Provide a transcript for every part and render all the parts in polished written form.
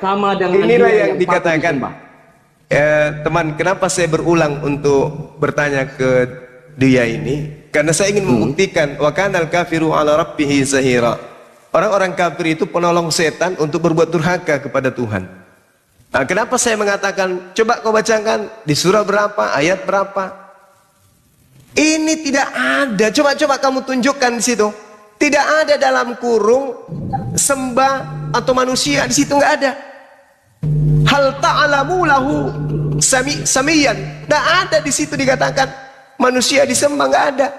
sama dengan inilah dia yang dikatakan teman, kenapa saya berulang untuk bertanya ke dia ini, karena saya ingin membuktikan wa kanal kafiru ala rabbihi zahira. Orang-orang kafir itu penolong setan untuk berbuat durhaka kepada Tuhan. Nah, kenapa saya mengatakan coba kau bacakan di surah berapa, ayat berapa? Ini tidak ada. Coba kamu tunjukkan di situ. Tidak ada dalam kurung sembah atau manusia, di situ nggak ada. Hal ta'alamu lahu samiyan. Nggak ada di situ dikatakan manusia disembah, nggak ada.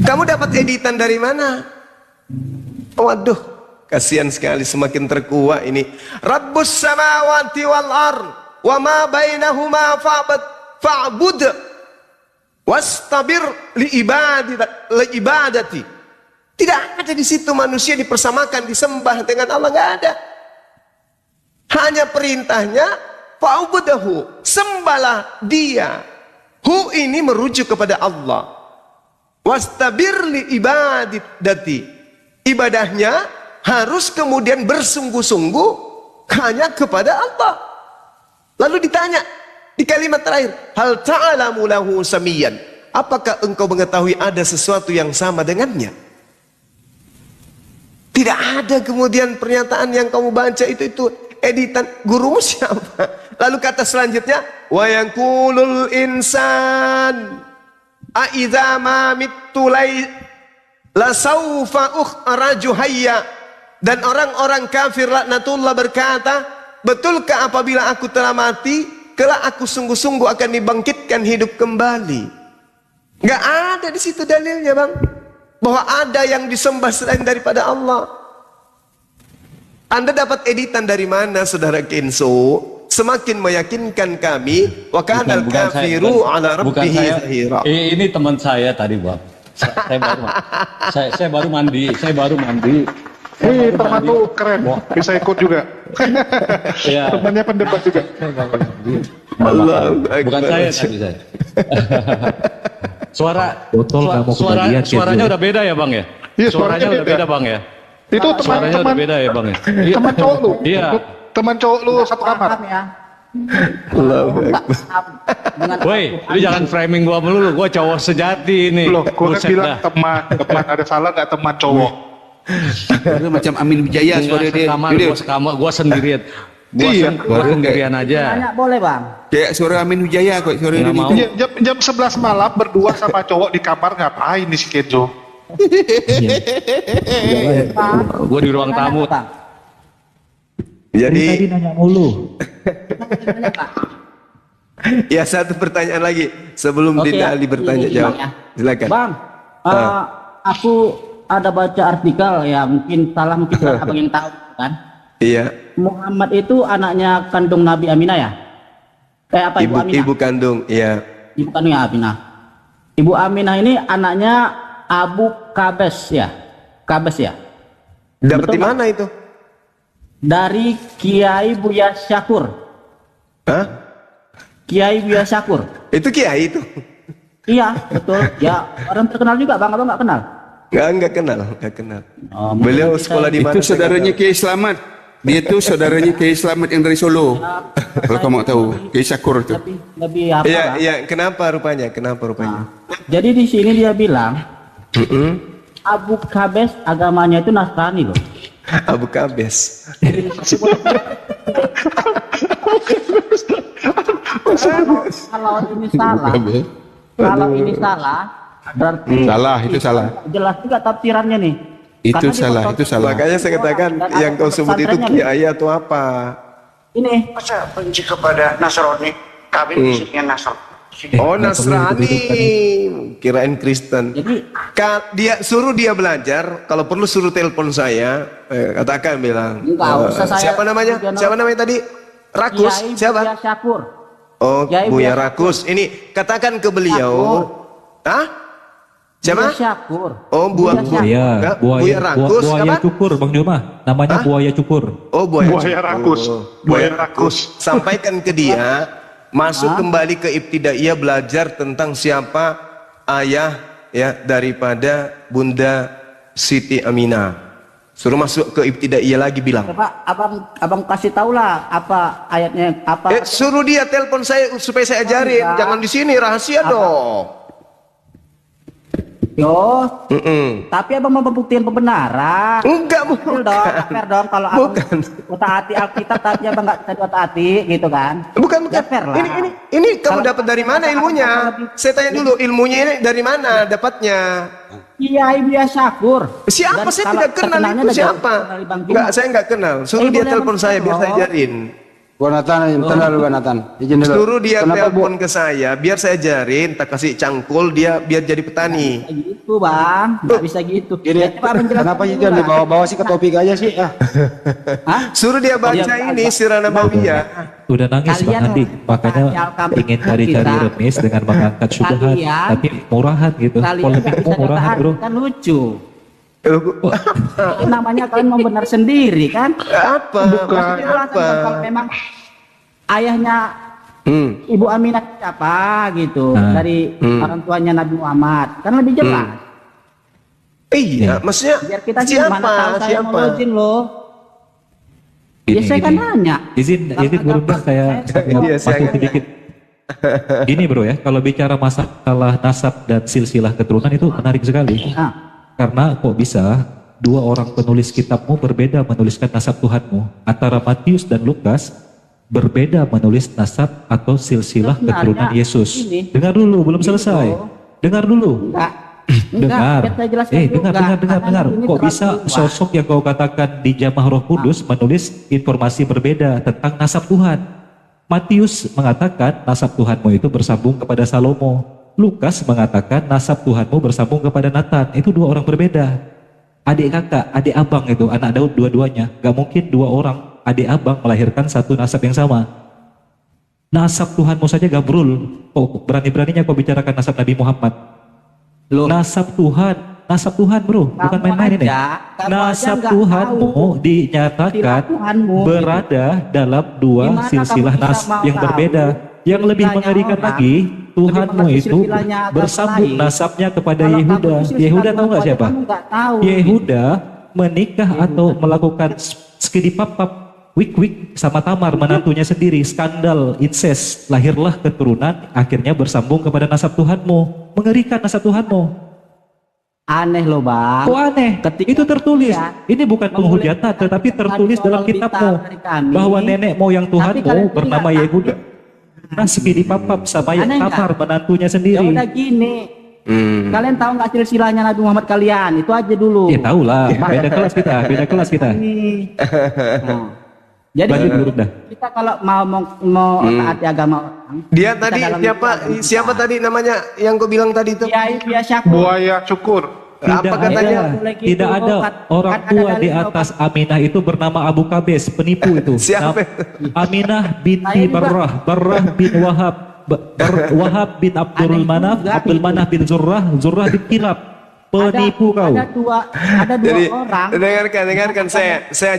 Kamu dapat editan dari mana? Waduh, kasihan sekali, semakin terkuak ini. Rabbus samawati wal ard wa ma bainahuma fa'bud wastabir li ibadati. Tidak ada di situ manusia dipersamakan, disembah dengan Allah, nggak ada. Hanya perintahnya fa'budahu, sembahlah dia. Hu ini merujuk kepada Allah. Wastabir li ibadati. Ibadahnya harus kemudian bersungguh-sungguh hanya kepada Allah. Lalu ditanya di kalimat terakhir, hal ta'alamu lahu samiyan. Apakah engkau mengetahui ada sesuatu yang sama dengannya? Tidak ada kemudian pernyataan yang kamu baca itu editan gurumu siapa? Lalu kata selanjutnya, wa yaqulul insan a idza ma mittu la saufa ukhraju hayya. Dan orang-orang kafir laknatullah berkata, betulkah apabila aku telah mati, kelak aku sungguh-sungguh akan dibangkitkan hidup kembali? Nggak ada di situ dalilnya, Bang, bahwa ada yang disembah selain daripada Allah. Anda dapat editan dari mana, Saudara Kenso? Semakin meyakinkan kami wa kanal kafiru ala rabbihi zahira. Ini teman saya tadi, Bang. Saya baru mandi. Teman tuh keren, bisa ikut juga. Ya. Temannya pendebat juga. Bukan saya tadi saya. Suaranya udah beda ya, Bang ya? Iya, suaranya udah beda, Bang ya? Itu suaranya udah beda ya, Bang ya? Teman cowok lu. Iya. Teman cowok lu satu kamar. Woi, lu jangan framing gua melulu, gua cowok sejati ini. Loh, gua kan bilang teman ada salah nggak teman cowok? Itu macam Amin Wijaya suara dia. Gua sendirian. Gua sendirian aja. Nanya boleh, Bang? Kayak suara Amin Wijaya kok, suara dia mau. gitu. Jam 11 malam berdua sama cowok di kamar, ngapain nih si Kenzo? Gua di ruang tamu. Jadi Tadi nanya mulu. ya, satu pertanyaan lagi sebelum Dinda Ali bertanya jawab. Silakan. Bang, aku ada baca artikel ya, mungkin salah, mungkin abang yang tahu kan? Iya. Muhammad itu anaknya kandung Nabi Aminah ya? Ibu Aminah? Ibu kandung, iya. Ibu kandung Aminah. Ibu Aminah ini anaknya Abu Kabes ya? Kabes ya? Dapat di mana itu? Dari Kiai Buya Syakur. Hah? Kiai Buya Syakur. Itu kiai itu? Iya, betul. Ya, orang terkenal juga, Bang. Abang nggak kenal? Nggak kenal. Oh, Beliau sekolah di mana? Itu saudaranya Kiai Slamet. Dia tuh saudaranya Kiai Slamet yang dari Solo. Kalau kamu mau tahu, Kiai Syakur itu. Lebih apa? Iya, Bang? iya. Kenapa rupanya? Jadi di sini dia bilang, Abu Kabes agamanya itu Nasrani loh. Abu Kabes. Kalau ini salah, berarti Itu salah. jelas juga tafsirannya nih. Itu Karena salah. Makanya saya katakan yang kau sebut itu kiai atau apa? Ini Masa benci kepada Nasrani, kawin fisiknya Nasrani. Oh, Nasrani, kirain Kristen. jadi Dia suruh dia belajar, kalau perlu suruh telepon saya, katakan bilang. Enggak usah saya. Siapa namanya? Siapa namanya tadi? Rakus. Kiai Siapa? Buya Syakur. Oh, Kiai Buya Buya Rakus. Ini katakan ke beliau. Hah? Siapa? Buya Syakur. Oh, Buya Rakus. Buaya Apa? cukur, Bang Joma. Namanya Hah? buaya cukur. Oh, Buaya Rakus. Buaya Rakus. Sampaikan ke dia, masuk kembali ke Ibtidaiyah, belajar tentang siapa ayah ya daripada Bunda Siti Aminah. Suruh masuk ke ibtidaiyah lagi bilang. Coba abang kasih tahu lah apa ayatnya apa. Suruh dia telepon saya supaya saya ajarin. Enggak. Jangan di sini rahasia dong. Yo, tapi abang mau pembuktian pembenaran. Enggak, Adil dong, fair dong kalau abang Bukan. taati Alkitab tapi abang nggak taati gitu kan? Bukan. Ya, fair lah. Ini kamu Kalau- dapat dari mana kalau- ilmunya? kalau- Saya tanya dulu, ilmunya ini dari mana dapatnya? Kiai Buya Syakur. Siapa? Dan Saya kalau tidak kenal terkenalnya itu udah siapa? jauh dari Bang Juma. Enggak, saya enggak kenal. Suruh dia boleh telepon saya biar saya dong. ajarin. Bu Nathan, bentar dulu Bu Nathan. Izin dulu. Suruh dia Kenapa, Bu? telepon ke saya biar saya ajarin, tak kasih cangkul dia biar jadi petani. Nggak gitu bang, nggak bisa gitu. Gini, Ya, coba abang jelaskan kenapa dulu itu lah. dibawa-bawa sih ke topik aja sih? Ah. Hah? Suruh dia baca iya, ini Sirah Nabawiyah. Udah nangis Kalian Bang Andi, makanya taati ingin Alkitab cari-cari kita. remis dengan mengangkat syubhat, Kalian- tapi murahan gitu. Kalian nggak Polemikmu bisa murahan bro. kan lucu. Wah, Itu namanya kalian mau benar sendiri kan? Apa? Maksudnya Jelaskan apa? dong kalau memang ayahnya Ibu Aminah siapa gitu dari orang tuanya Nabi Muhammad kan lebih jelas. Iya, maksudnya Biar kita siapa? mana tahu saya Siapa? mau izin loh. Ya saya kan nanya. Izin bro, Bang, saya Iya, saya masuk kan sedikit. Ini bro ya, kalau bicara masalah nasab dan silsilah keturunan itu menarik sekali. Nah, Karena kok bisa dua orang penulis kitabmu berbeda menuliskan nasab Tuhanmu. Antara Matius dan Lukas berbeda menulis nasab atau silsilah Sebenarnya keturunan Yesus. ini- Dengar dulu, belum selesai. Dengar dulu. enggak. Dengar. biar saya jelaskan Dengar. Karena Dengar. ini Kok terlalu bisa luas. sosok yang kau katakan di Jamaah Roh Kudus menulis informasi berbeda tentang nasab Tuhan? Matius mengatakan nasab Tuhanmu itu bersambung kepada Salomo. Lukas mengatakan nasab Tuhanmu bersambung kepada Nathan. Itu dua orang berbeda. Adik kakak, adik abang itu, anak Daud dua-duanya. Gak mungkin dua orang adik abang melahirkan satu nasab yang sama. Nasab Tuhanmu saja gabrul. Oh, berani-beraninya kau bicarakan nasab Nabi Muhammad. Loh. Nasab Tuhan bro, bukan Kamu main-main ini. kamu Nasab aja nggak Tuhanmu tahu. dinyatakan Silsilah Tuhanmu. berada dalam dua Gimana silsilah kamu bisa mau yang tahu berbeda. Yang lebih silsilahnya mengerikan orang, lagi, Tuhanmu lebih itu silsilahnya agama bersambung lain. nasabnya kepada Kalau kamu Yehuda. itu silsilah Yehuda tahu Tuhan, nggak siapa? kamu nggak tahu. Yehuda menikah atau melakukan skidipapap wik-wik sama Tamar menantunya sendiri, skandal incest, lahirlah keturunan akhirnya bersambung kepada nasab Tuhanmu. Mengerikan nasab Tuhanmu. Aneh loh bang. Kok aneh? Ketika Itu tertulis. kalian Ini bukan penghujatan, tetapi tertulis dalam kitabmu bahwa nenek moyang Tuhanmu bernama Yehuda. Nah, dipapap sama Aneh nggak? Tamar menantunya Ya sendiri. udah gini. Kalian tahu nggak silsilahnya Nabi Muhammad kalian? Itu aja dulu. Ya tahu lah, beda kelas kita. Nih. Nah, jadi Lanjut dulu dah. kita kalau mau taati agama orang, Dia kita tadi dalam siapa tadi namanya yang kau bilang tadi itu? Kiai Buya Syakur. Buaya cukur. Apa katanya? Tidak ada orang tua di atas Aminah itu bernama Abu Kabes, penipu itu. Siapa? Aminah binti Saya juga. Barrah bin Wahab, Wahab bin Abdul Aneh Manaf, juga Abdul gitu. Manaf bin Zurrah bin Kilab. Penipu kau. Ada dua Jadi orang. dengarkan saya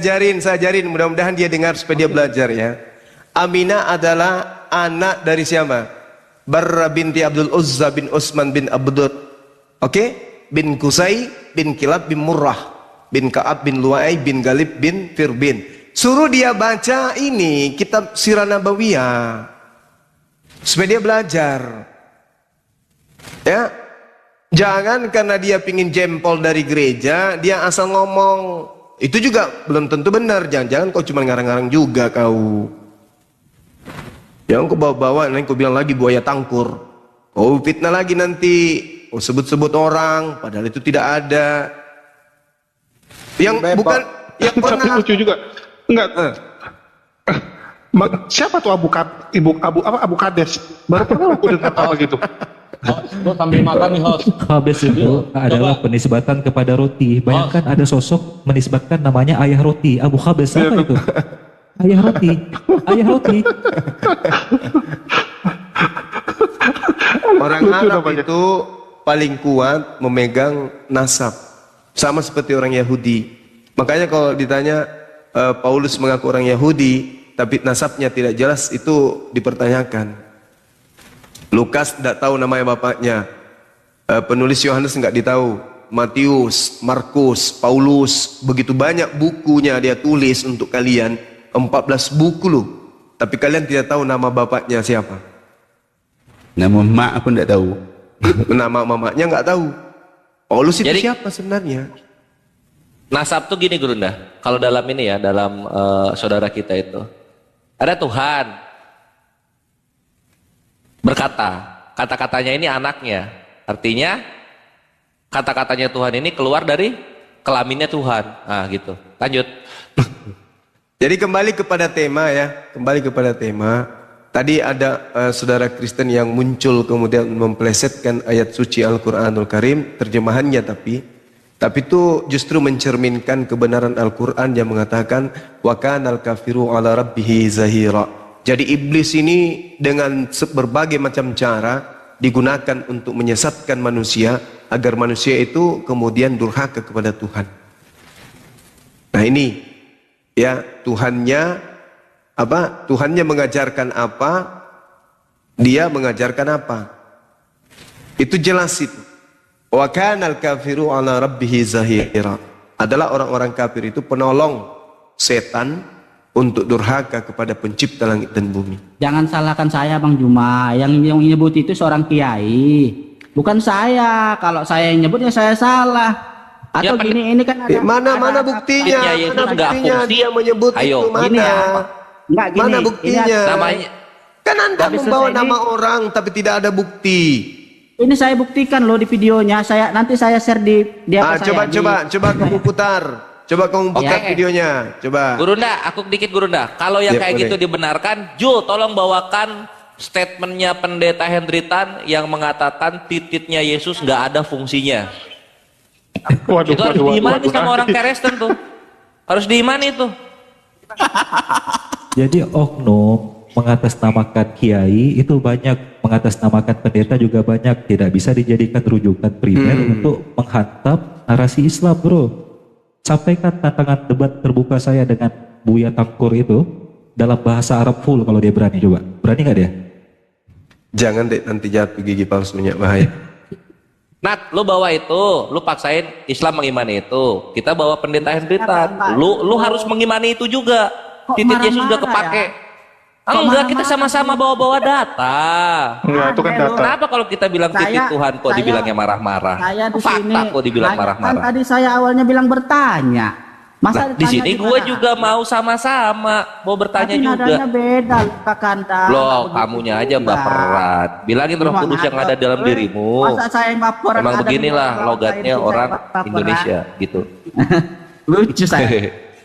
ajarin mudah-mudahan dia dengar supaya dia belajar ya. Aminah adalah anak dari siapa? Barra binti Abdul Uzza bin Utsman bin Abdud. Oke? Bin Kusai bin Kilab bin Murrah bin Ka'ab bin Lu'ay bin Galib bin Firbin. Suruh dia baca ini kitab Sirah Nabawiyah supaya dia belajar. Ya. Jangan karena dia pingin jempol dari gereja, dia asal ngomong. Itu juga belum tentu benar. Jangan-jangan kau cuma ngarang-ngarang juga kau. Jangan kau bawa-bawa, nanti kau bilang lagi buaya tangkur. Kau fitnah lagi nanti. Kau sebut-sebut orang, padahal itu tidak ada. Yang bukan, yang Tapi pernah. lucu juga. Enggak. Siapa tuh Abu Kades? Baru pernah aku dengar apa gitu. Gue sambil makan nih host. Habes itu adalah penisbatan kepada roti. Bayangkan ada sosok menisbatkan namanya ayah roti. Abu Habes apa itu? Ayah roti. Ayah roti. Orang Lucu Arab namanya. itu paling kuat memegang nasab, sama seperti orang Yahudi. Makanya kalau ditanya Paulus mengaku orang Yahudi, tapi nasabnya tidak jelas, itu dipertanyakan. Lukas tidak tahu namanya bapaknya, penulis Yohanes nggak ditahu, Matius, Markus, Paulus, begitu banyak bukunya dia tulis untuk kalian, 14 buku loh. Tapi kalian tidak tahu nama bapaknya siapa. Nama mak aku tidak tahu. Nama mamanya nggak tahu. Paulus itu Jadi- siapa sebenarnya? Nasab tuh gini Gurunda, kalau dalam ini ya, dalam saudara kita itu, ada Tuhan berkata, kata-katanya ini anaknya, artinya kata-katanya Tuhan ini keluar dari kelaminnya Tuhan, nah gitu. Lanjut. Jadi kembali kepada tema ya, kembali kepada tema. Tadi ada saudara Kristen yang muncul kemudian memplesetkan ayat suci Al-Quranul Karim, terjemahannya tapi itu justru mencerminkan kebenaran Al-Quran yang mengatakan wa kanal kafiru ala rabbihi zahira. Jadi iblis ini dengan berbagai macam cara digunakan untuk menyesatkan manusia agar manusia itu kemudian durhaka kepada Tuhan. Nah ini ya, Tuhannya apa? Tuhannya mengajarkan apa? Dia mengajarkan apa? Itu jelas itu. Wa kanal kafiru ala rabbihi zahira. Adalah orang-orang kafir itu penolong setan untuk durhaka kepada pencipta langit dan bumi. Jangan salahkan saya Bang Juma, yang nyebut itu seorang kiai, bukan saya. Kalau saya yang nyebut ya saya salah. Atau Ya, gini, ini kan ada Mana buktinya? Buktinya Yesus Mana nggak buktinya fungsi. dia menyebut Ayo, itu mana? gini ya. Enggak gini. Mana ini buktinya? Namanya Kan Anda Habis membawa selesai nama orang tapi tidak ada bukti. Ini saya buktikan loh di videonya. Nanti saya share di apa saya. Coba kamu putar. Coba kamu putar Oke. videonya. Coba. Gurunda, aku dikit Gurunda. Kalau yang Ya, kayak boleh. gitu dibenarkan, Jul tolong bawakan statementnya Pendeta Hendritan yang mengatakan tititnya Yesus nggak ada fungsinya. Waduh, Itu harus waduh, diimani waduh, sama orang Kristen tuh. Harus diimani tuh. Jadi oknum mengatasnamakan kiai itu banyak, mengatasnamakan pendeta juga banyak, tidak bisa dijadikan rujukan primer untuk menghantam narasi Islam, bro. Sampaikan tantangan debat terbuka saya dengan Buya Tangkur itu dalam bahasa Arab full kalau dia berani, coba. Berani nggak dia? Jangan deh, nanti jatuh gigi palsunya, bahaya. Nat, lu bawa itu, lu paksain Islam mengimani itu. Kita bawa Pendeta Hendritan. Lu harus mengimani itu juga. Kok Titit Yesus udah marah-marah kepake. ya? Enggak, kita sama-sama bawa-bawa data. Enggak, itu kan data. Kenapa kalau kita bilang titik Tuhan kok dibilangnya marah-marah? Saya di Fakta sini. kok dibilang Kan marah-marah. tadi saya awalnya bilang bertanya. Masa Nah, di ditanya sini gimana? gue juga mau sama-sama, mau bertanya Tapi juga. nadanya beda Kakanda. Loh, kamunya aja Mbak Perat. Bilangin Roh Kudus yang ada dalam dirimu. Masa saya yang baperan Emang ada di beginilah dalam logatnya saya orang baperan. Indonesia gitu. Lucu saya.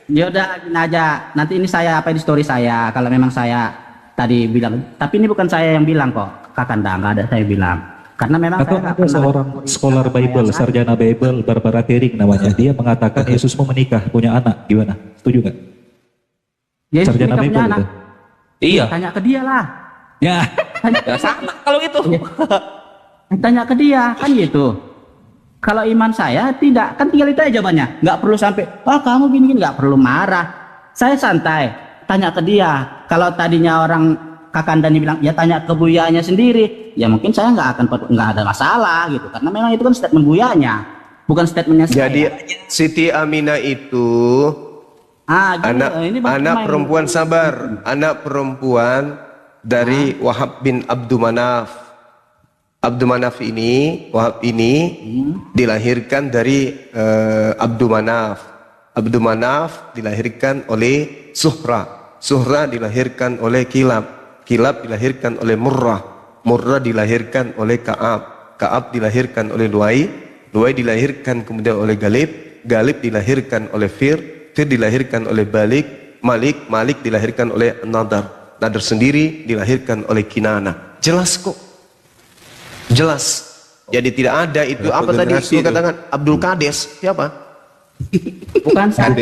Ya udah gini aja. Nanti ini saya apa di story saya kalau memang saya tadi bilang. Tapi ini bukan saya yang bilang kok, Kakanda, nggak ada saya bilang. Karena memang Atau saya nggak ada pernah seorang scholar Bible, sarjana Bible, Barbara Tering namanya. Dia mengatakan Yesus mau menikah, punya anak. Gimana? Setuju nggak? Yesus Sarjana nikah punya Bible anak. itu. Iya, Tanya ke dia lah. Ya. ya sama kalau gitu. Tanya ke dia kan gitu. Kalau iman saya tidak, kan tinggal itu aja jawabannya. Nggak perlu sampai, oh kamu gini-gini, nggak perlu marah. Saya santai. Tanya ke dia. Kalau tadinya orang Kakandani bilang, ya tanya ke buyanya sendiri. Ya mungkin saya nggak ada masalah gitu. Karena memang itu kan statement buyanya, bukan statementnya saya. Jadi Siti Aminah itu gini, ini anak perempuan sabar, anak perempuan dari Wahab bin Abdul Manaf. Abdul Manaf ini, Wahab ini dilahirkan dari Abdul Manaf. Abdul Manaf dilahirkan oleh Suhra. Suhra dilahirkan oleh Kilab. Kilab dilahirkan oleh Murrah. Murrah dilahirkan oleh Ka'ab. Ka'ab dilahirkan oleh Luai. Luai dilahirkan kemudian oleh Galib. Galib dilahirkan oleh Fir. Fir dilahirkan oleh Malik. Malik dilahirkan oleh Nadar. Nadar sendiri dilahirkan oleh Kinana. Jelas kok. Jelas. Jadi tidak ada itu apa tadi generasi itu itu. katakan Abdul Kades siapa? bukan saya.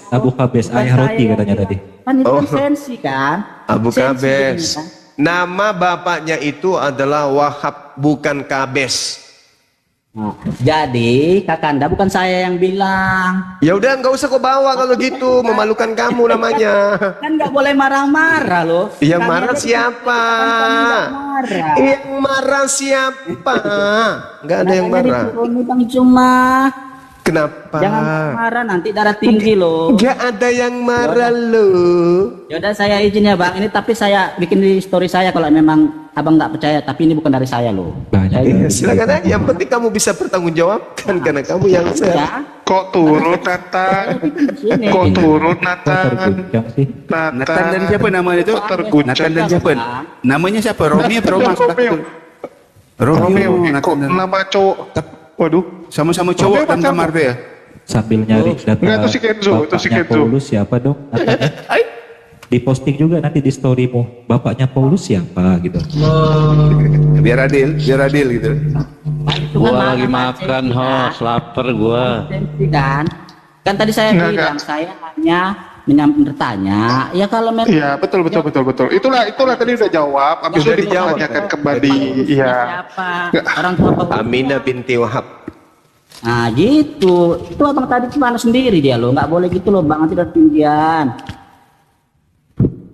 Abu Kabes, Bukan ayah roti saya katanya yang tadi. bilang. Kan itu kan sensi kan. Abu Sensi Kabes. ini, kan. Nama bapaknya itu adalah Wahab, bukan Kabes. Nah, jadi Kakanda bukan saya yang bilang. Ya udah nggak usah kau bawa kalau gitu, memalukan kamu namanya. Kan nggak boleh marah-marah loh. Yang Kami marah aja siapa? kami nggak marah. Yang marah siapa? Nggak ada yang Makanya marah. diturunin Bang Cuma. Kenapa? Jangan marah nanti darah tinggi loh. Nggak ada yang marah loh. Yaudah saya izin ya Bang. Ini tapi saya bikin di story saya kalau memang Abang nggak percaya. Tapi ini bukan dari saya loh. Banyak. Ya, silakan aja. Yang penting kamu bisa bertanggungjawabkan karena kamu yang Ya. share. Kok turun Nathan? Kok turun Nathan? Terguncang sih. Nathan dan siapa namanya itu? Terguncang. Nathan dan siapa? Namanya siapa? Romi atau Romas? Romeo. Romeo. Kok Nathan dan nama cowok? Waduh. sama-sama cowok dan pacarmu. kamar dia. Sambil nyari data Enggak, itu si Kenzo, itu si bapaknya Kenzo. Paulus siapa dong? Di posting juga nanti di storymu, bapaknya Paulus siapa gitu. Biar adil gitu. Gua lagi makan, host, lapar gua. Kan tadi saya Enggak, bilang enggak. saya hanya bertanya. Ya kalau memang Iya, betul. Itulah tadi udah jawab. Habis Sudah itu dijawab. dipertanyakan kembali. Iya. siapa orang tua Paulus. Aminah binti Wahab. Nah gitu, itu abang tadi cuma sendiri dia loh, nggak boleh gitu loh bang, nanti udah ketinggian.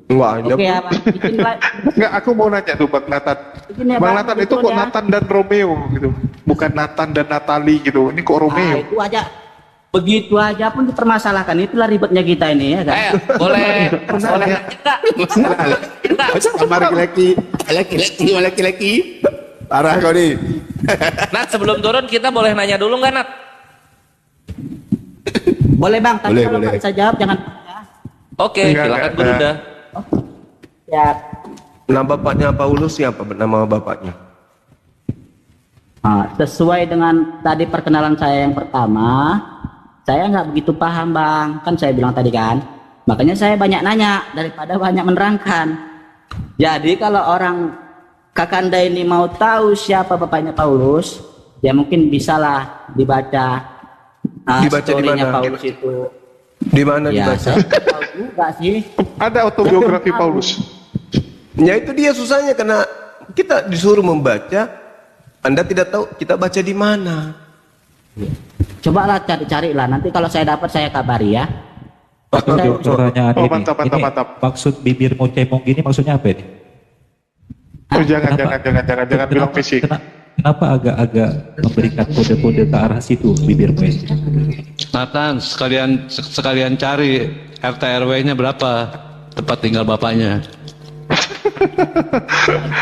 Wah, Oke ya bang, bikin like. Enggak, aku mau nanya tuh Bang Nathan. Bikin ya, Bang Bang, Nathan itu betul kok ya. Nathan dan Romeo gitu. Bukan Nathan dan Natalie gitu. Ini kok Nah, Romeo. itu aja, begitu aja pun dipermasalahkan, itulah ribetnya kita ini ya kan. Boleh nanya enggak? Enggak. Kamar laki-laki. Parah kau nih. Nat, sebelum turun kita boleh nanya dulu nggak, Nat? Boleh bang, tapi Boleh, kalau boleh. nggak bisa jawab jangan. Ya. Oke, Enggak, silakan enggak, Guru enggak. dah. Ya. Nama bapaknya Paulus siapa? Nama bapaknya? Nah, sesuai dengan tadi perkenalan saya yang pertama, saya nggak begitu paham bang, kan saya bilang tadi kan, makanya saya banyak nanya daripada banyak menerangkan. Jadi kalau orang Kakanda ini mau tahu siapa bapaknya Paulus, ya mungkin bisalah dibaca, Dibaca di story-nya mana? Paulus itu. Di mana Ya, dibaca? saya nggak tahu juga sih. Ada autobiografi Paulus. Ya itu dia susahnya karena kita disuruh membaca, Anda tidak tahu kita baca di mana. Cobalah cari-cari lah. Nanti kalau saya dapat saya kabari ya. Untuk pertanyaan Oh, ini, mantap. maksud bibir mau cemong gini maksudnya apa ini? Oh, jangan Kenapa- bilang fisik. Kenapa agak-agak memberikan kode-kode ke arah situ bibirmu ini? Nathan, sekalian cari RT RW-nya berapa tempat tinggal bapaknya.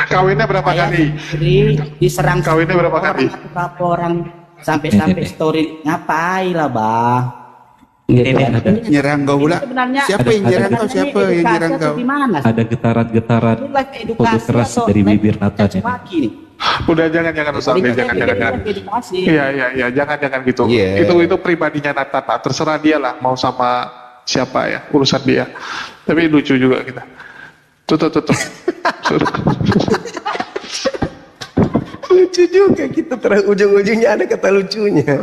Kawinnya berapa Saya kali? sendiri diserang Kawinnya berapa orang kali? atau berapa orang sampai story ngapain lah bang gitu kan. Nyerang kau pula. Ini sebenarnya Siapa yang nyerang kau? Siapa yang nyerang kau? Gimana? Ada getaran-getaran Ini live kode edukasi keras atau dari live bibir Nathan ini. cacimaki nih? Udah jangan Ustaz, Ini jangan. live edukasi. Iya, jangan gitu. Iya. Itu pribadinya Nathan, Pak. Terserah dia lah mau sama siapa ya, urusan dia. Tapi lucu juga kita. Tutup. Lucu juga kita ujung-ujungnya ada kata lucunya.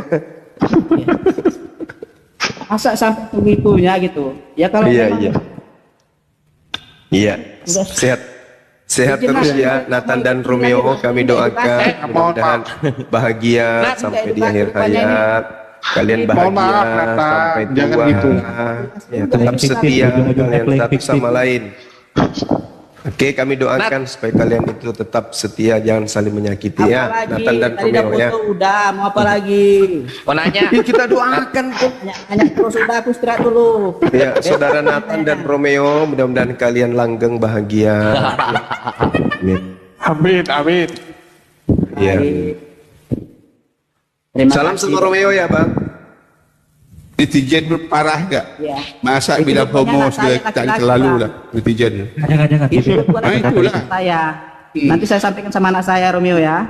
Masa sampai begitunya gitu? Ya kalau Iya, memang iya. Iya, Udah. sehat Izin, terus Mas. ya Nathan dan Romeo, kami doakan Mohon mudah-mudahan bahagia Nat, sampai di edukasi akhir rupanya ini. hayat. Kalian Mohon bahagia maaf, Nathan. sampai Jangan tua. gitu. Ya, tetap Fiktif, setia ujung-ujungnya kalian playing satu fiktif. sama lain. Oke, kami doakan supaya kalian itu tetap setia, jangan saling menyakiti ya, apalagi Nathan dan tadi udah Romeo ya. foto udah mau apa lagi? Mau nanya? Ih, kita doakan kok. Hanya terus udah aku istirahat dulu. Ya, saudara Nathan dan Romeo, mudah-mudahan kalian langgeng bahagia. Amin. Amin. Ya. Terima Salam kasih. sama Romeo ya, Bang. Netizen parah enggak? Ya. Masa Itu bilang pokoknya homo anak saya sudah tak laki-laki, terlalu Bang. lah netizen. Jangan. Itu buat Ah, itulah. saya. Nanti saya sampaikan sama anak saya Romeo ya.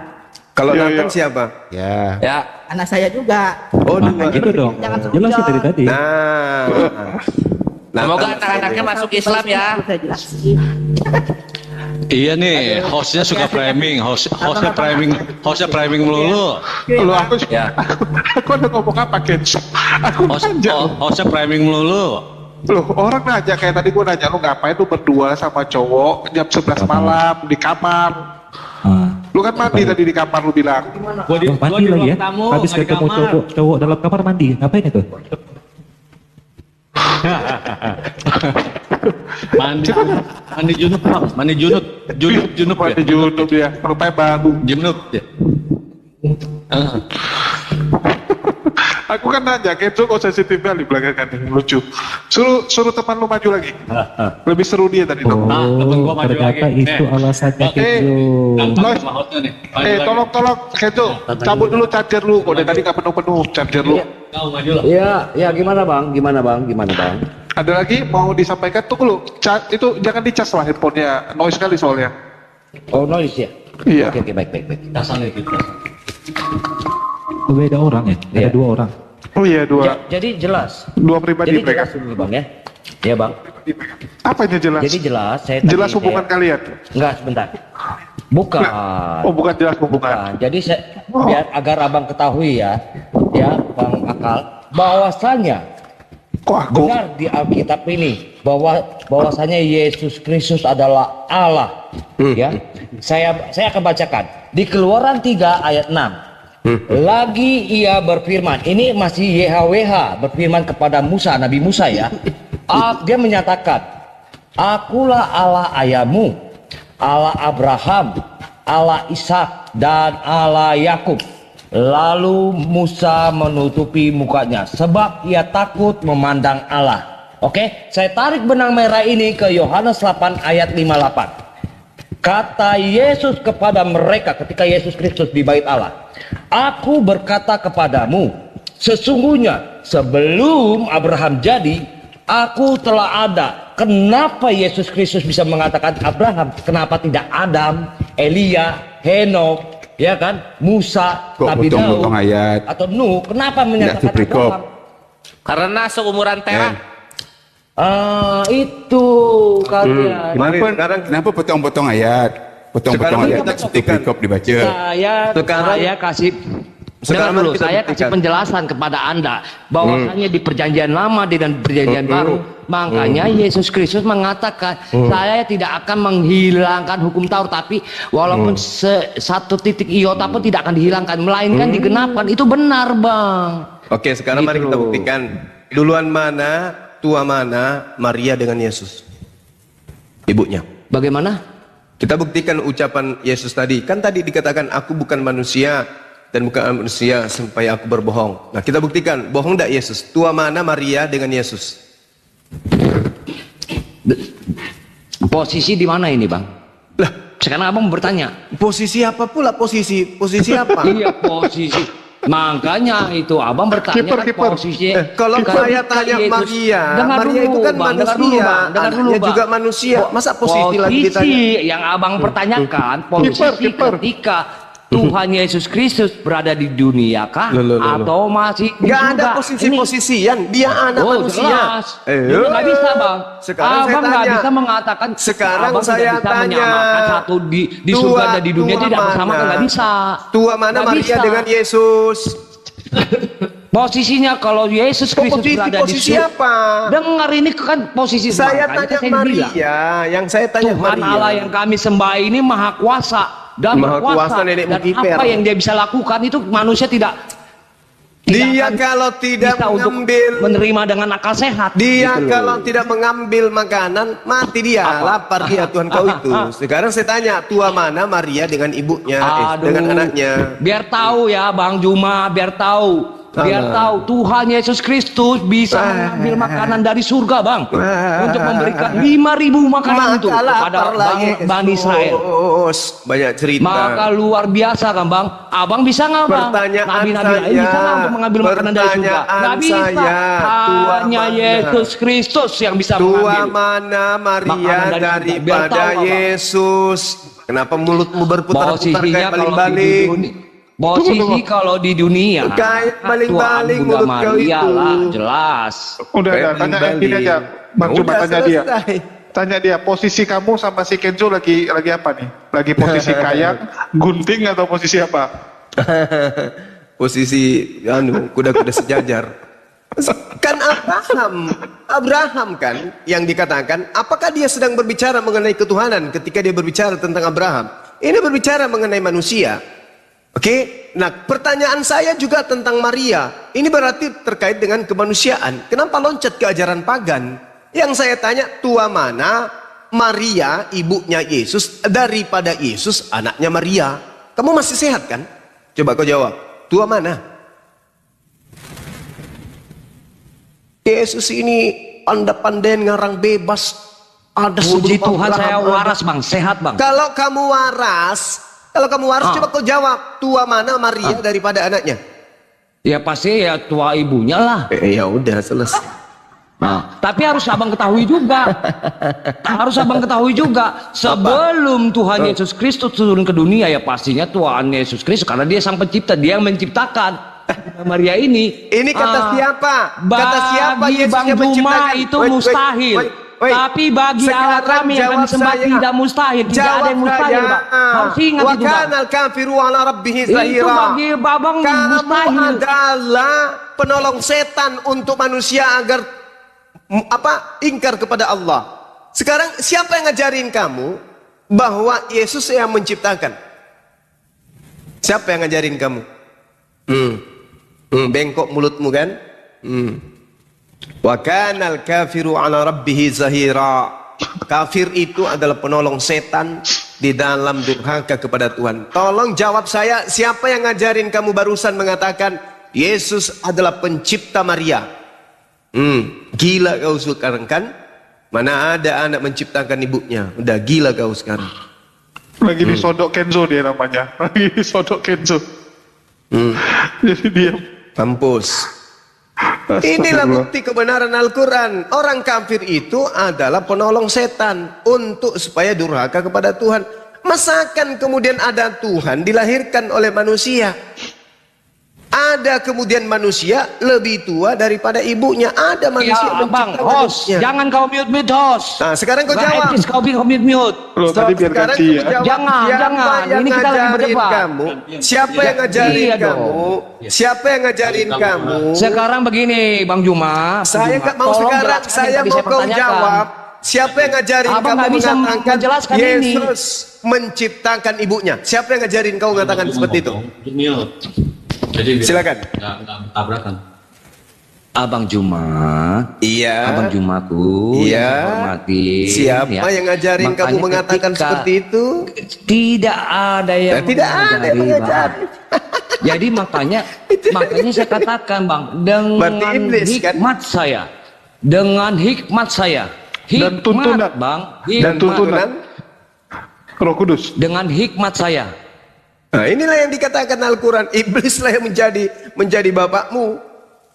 Kalau Iya, Nathan iya. siapa? Ya. Ya, Anak saya juga. Oh, Nah, dua. gitu dong. Jangan Jelas sih dari tadi. Nah. semoga Nathan. anak-anaknya masuk Islam ya. Saya jelasin. Iya nih, hostnya suka framing, hostnya framing melulu. Lu aku Ya. aku udah ngomong apa, Ken? Aku nanya. Hostnya framing melulu. Loh, orang nanya kayak tadi gua nanya lu ngapain lu berdua sama cowok jam 11 malam di kamar. Ah, Lu kan mandi tadi di kamar lu bilang. Oh, mandi lagi ya? Habis ketemu cowok dalam kamar mandi, ngapain itu? Mandi junub bang, mandi junub ya. Mandi junub ya, rupanya baru. Junub ya. Aku kan nanya, Kenzo kok sensitif kali belakangan ini, lucu. Suruh teman lu maju lagi. Lebih seru dia tadi. Oh, ternyata itu alasannya Kenzo. Tolong Kenzo, cabut dulu charger lu. Kok dari tadi nggak penuh-penuh charger lu. Kau maju lah. Ya gimana bang? Ada lagi mau disampaikan tuh lu. Itu jangan dicas lah handphonenya, noise sekali soalnya. Oh noise ya? Iya. Oke, baik. Dasar itu. Beda orang ya? Ada dua orang. Oh iya, dua. Jadi jelas. Dua pribadi Jadi mereka. jelas dulu bang ya. Ya bang. Apa ini jelas? Jadi jelas. Jelas hubungan kalian? Enggak, sebentar. Bukan. Oh bukan jelas hubungan. Jadi biar agar abang ketahui ya bang Akal, bahwasanya benar di Alkitab ini bahwasanya Yesus Kristus adalah Allah. Ya, saya akan bacakan di Keluaran 3 ayat 6. Lagi ia berfirman, ini masih YHWH berfirman kepada Musa, Nabi Musa ya. Dia menyatakan, akulah Allah ayahmu, Allah Abraham, Allah Ishak dan Allah Yakub. Lalu Musa menutupi mukanya sebab ia takut memandang Allah. Oke, saya tarik benang merah ini ke Yohanes 8 ayat 58. Kata Yesus kepada mereka ketika Yesus Kristus di bait Allah, aku berkata kepadamu, sesungguhnya sebelum Abraham jadi, aku telah ada. Kenapa Yesus Kristus bisa mengatakan Abraham? Kenapa tidak Adam, Elia, Henok, ya kan, Musa, Nabi Daud atau Nuh? Kenapa menyatakan Abraham? Karena seumuran Terah. Itu kalian. Kenapa potong-potong ayat? Potong-potong ayat perikop dibaca. Saya kasih saya kasih penjelasan kepada Anda bahwasanya di perjanjian lama dan perjanjian baru, makanya Yesus Kristus mengatakan saya tidak akan menghilangkan hukum Taurat, tapi walaupun satu titik iota pun tidak akan dihilangkan, melainkan digenapkan. Itu benar bang. Oke, sekarang mari kita buktikan duluan mana, tua mana Maria dengan Yesus, ibunya. Bagaimana? Kita buktikan ucapan Yesus tadi. Kan tadi dikatakan aku bukan manusia dan bukan manusia sampai aku berbohong. Nah kita buktikan bohong tidak Yesus. Tua mana Maria dengan Yesus? Posisi di mana ini bang? Lah sekarang abang bertanya. Posisi apa pula posisi? Posisi apa? Iya posisi. Makanya itu abang bertanya posisi. Kalau saya tanya Maria, Maria itu kan manusia, anaknya juga manusia. Masa posisi lagi ditanya? Posisi yang abang pertanyakan posisi ketika Tuhan Yesus Kristus berada di dunia kah? Atau masih di surga? Gak ada posisi-posisian, dia anak manusia. Nggak bisa bang. Sekarang abang saya nggak tanya. bisa mengatakan. Sekarang abang saya bisa tanya. menyamakan satu di surga dan di dunia tidak bersamakan, nggak bisa. Tua mana Nggak Maria bisa. dengan Yesus? Posisinya kalau Yesus Kristus berada di posisi surga. apa? Dengar ini kan posisi Saya makanya tanya bilang, Maria, yang saya tanya Tuhan Maria. Allah yang kami sembah ini maha kuasa dan Maha berkuasa, kuasa, nenek dan Mukiper. apa yang dia bisa lakukan itu manusia tidak Dia akan kalau tidak bisa untuk mengambil, menerima dengan akal sehat. dia gitu loh. kalau tidak mengambil makanan, mati dia, lapar dia Tuhan kau itu. Sekarang saya tanya, tua mana Maria dengan ibunya, dengan anaknya? Biar tahu ya Bang Juma, biar tahu. Biar tahu Tuhan Yesus Kristus bisa mengambil makanan dari surga bang untuk memberikan 5.000 makanan itu kepada Bani Israel. Banyak cerita. Maka luar biasa kan bang. Abang bisa nggak bang? Nabi-nabi lain bisa nggak untuk mengambil makanan dari surga? Nggak bisa. Hanya Yesus Kristus yang bisa Tua mengambil. mana Maria makanan dari surga. Biar daripada tahu, Abang. Yesus? Kenapa mulutmu berputar-putar Posisinya kayak kalau baling-baling? Posisi kalau di dunia Kayak baling-baling Tuhan Bunda mulut kau Maria itu. lah, jelas. Udah Kayak tanya baling-baling. gini aja, Bang Cuma Udah tanya dia. selesai. Tanya dia, posisi kamu sama si Kenzo lagi apa nih? Lagi posisi kayak gunting atau posisi apa? Posisi kuda-kuda sejajar. Kan Abraham kan yang dikatakan, apakah dia sedang berbicara mengenai ketuhanan ketika dia berbicara tentang Abraham? Ini berbicara mengenai manusia. Oke, nah pertanyaan saya juga tentang Maria. Ini berarti terkait dengan kemanusiaan. Kenapa loncat ke ajaran pagan? Yang saya tanya, tua mana Maria, ibunya Yesus, daripada Yesus, anaknya Maria? Kamu masih sehat kan? Coba kau jawab. Tua mana? Yesus ini pandai-pandai ngarang bebas. Ada Puji sebelum Tuhan saya Abraham ada. waras bang, sehat bang. Kalau kamu waras, coba kau jawab, tua mana Maria daripada anaknya? Ya pasti ya tua ibunya lah. Ya udah selesai. Nah, tapi harus abang ketahui juga. Sebelum Tuhan Yesus Kristus turun ke dunia, ya pastinya Tuhan Yesus Kristus, karena dia sang pencipta, dia yang menciptakan Maria ini. Ini kata siapa? Kata siapa Bagi Yesus Bang yang Juma menciptakan? itu mustahil. Tapi bagi Allah kami yang kami sembah tidak mustahil. Tidak ada yang mustahil, Pak. Harus ingat itu, Bang. Wa kanal kafiru ala rabbih Itu zahira. bagi babang mustahil. Kamu adalah penolong setan untuk manusia agar ingkar kepada Allah. Sekarang siapa yang ngajarin kamu bahwa Yesus yang menciptakan? Siapa yang ngajarin kamu? Bengkok mulutmu kan? Wa kanal kafiru ala rabbih zahira. Kafir itu adalah penolong setan di dalam durhaka kepada Tuhan. Tolong jawab saya, siapa yang ngajarin kamu barusan mengatakan Yesus adalah pencipta Maria? Gila kau sekarang kan? Mana ada anak menciptakan ibunya? Udah gila kau sekarang. Lagi disodok Kenzo dia namanya. Lagi disodok Kenzo. Jadi dia Mampus. Inilah bukti kebenaran Al-Quran. Orang kafir itu adalah penolong setan untuk supaya durhaka kepada Tuhan. Masakan kemudian ada Tuhan dilahirkan oleh manusia? Ada kemudian manusia lebih tua daripada ibunya. Ada manusia Ya, Bang, mencipta host, manusia. jangan kau mute host. Nah, sekarang kau Nggak jawab. etis kau mute. Loh, tadi biar Sekarang ganti kau ya. jawab, Jangan, siapa jangan. yang Ini kita lagi ngajarin berdebat. kamu? Siapa yang ngajarin Iya dong. kamu? Siapa yang ngajarin kamu? Sekarang begini, Bang Juma. Saya nggak mau Tolong sekarang, jelaskan saya yang tadi mau kau pertanyakan. jawab. Siapa yang ngajarin Abang kamu nggak bisa mengatakan menjelaskan ini. Yesus menciptakan ibunya? Siapa yang ngajarin kau mengatakan seperti itu? Silakan. Tabrakan. Abang Juma. Iya. Abang Jumaku. Iya. Yang saya hormati. Siapa yang ngajarin kamu Makanya mengatakan ketika seperti itu? Tidak ada yang Tidak ada yang Bang. mengajarin. Jadi makanya saya katakan Bang, dengan Berarti iblis, kan? hikmat saya, dengan hikmat saya, Dan tuntunan. Bang, Dan tuntunan Roh Kudus. dengan hikmat saya. Nah, inilah yang dikatakan Al-Quran. Iblislah yang menjadi bapakmu.